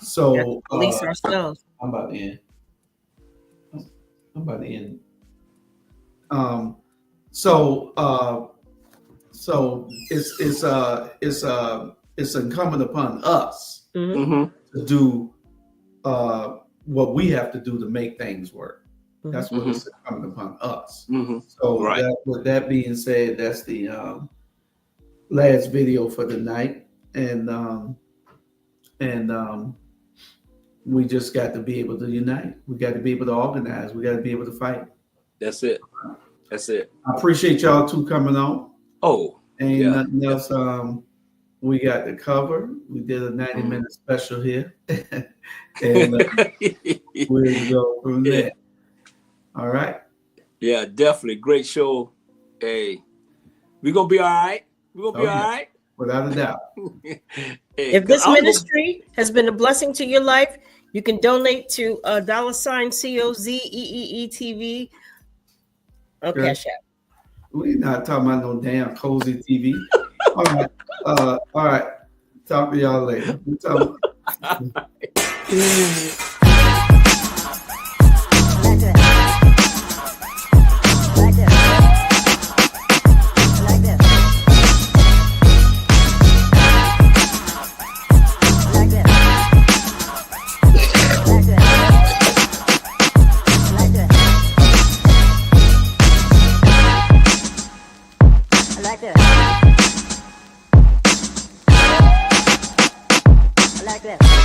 So police ourselves. I'm about to end. So it's incumbent upon us to do what we have to do to make things work. That's what it's incumbent upon us. So with that being said, that's the last video for the night, and we just got to be able to unite. We got to be able to organize. We got to be able to fight. That's it. That's it. I appreciate y'all two coming on. Oh, ain't nothing else. We got the cover. We did a 90-minute special here, and we'll go from there. All right. Yeah, definitely great show. Hey, we're gonna be all right. We're gonna be all right. Without a doubt. If this ministry has been a blessing to your life, you can donate to $COZEEETV or Cash App. We're not talking about no damn cozy TV. All right. All right. Talk to y'all later. Like that.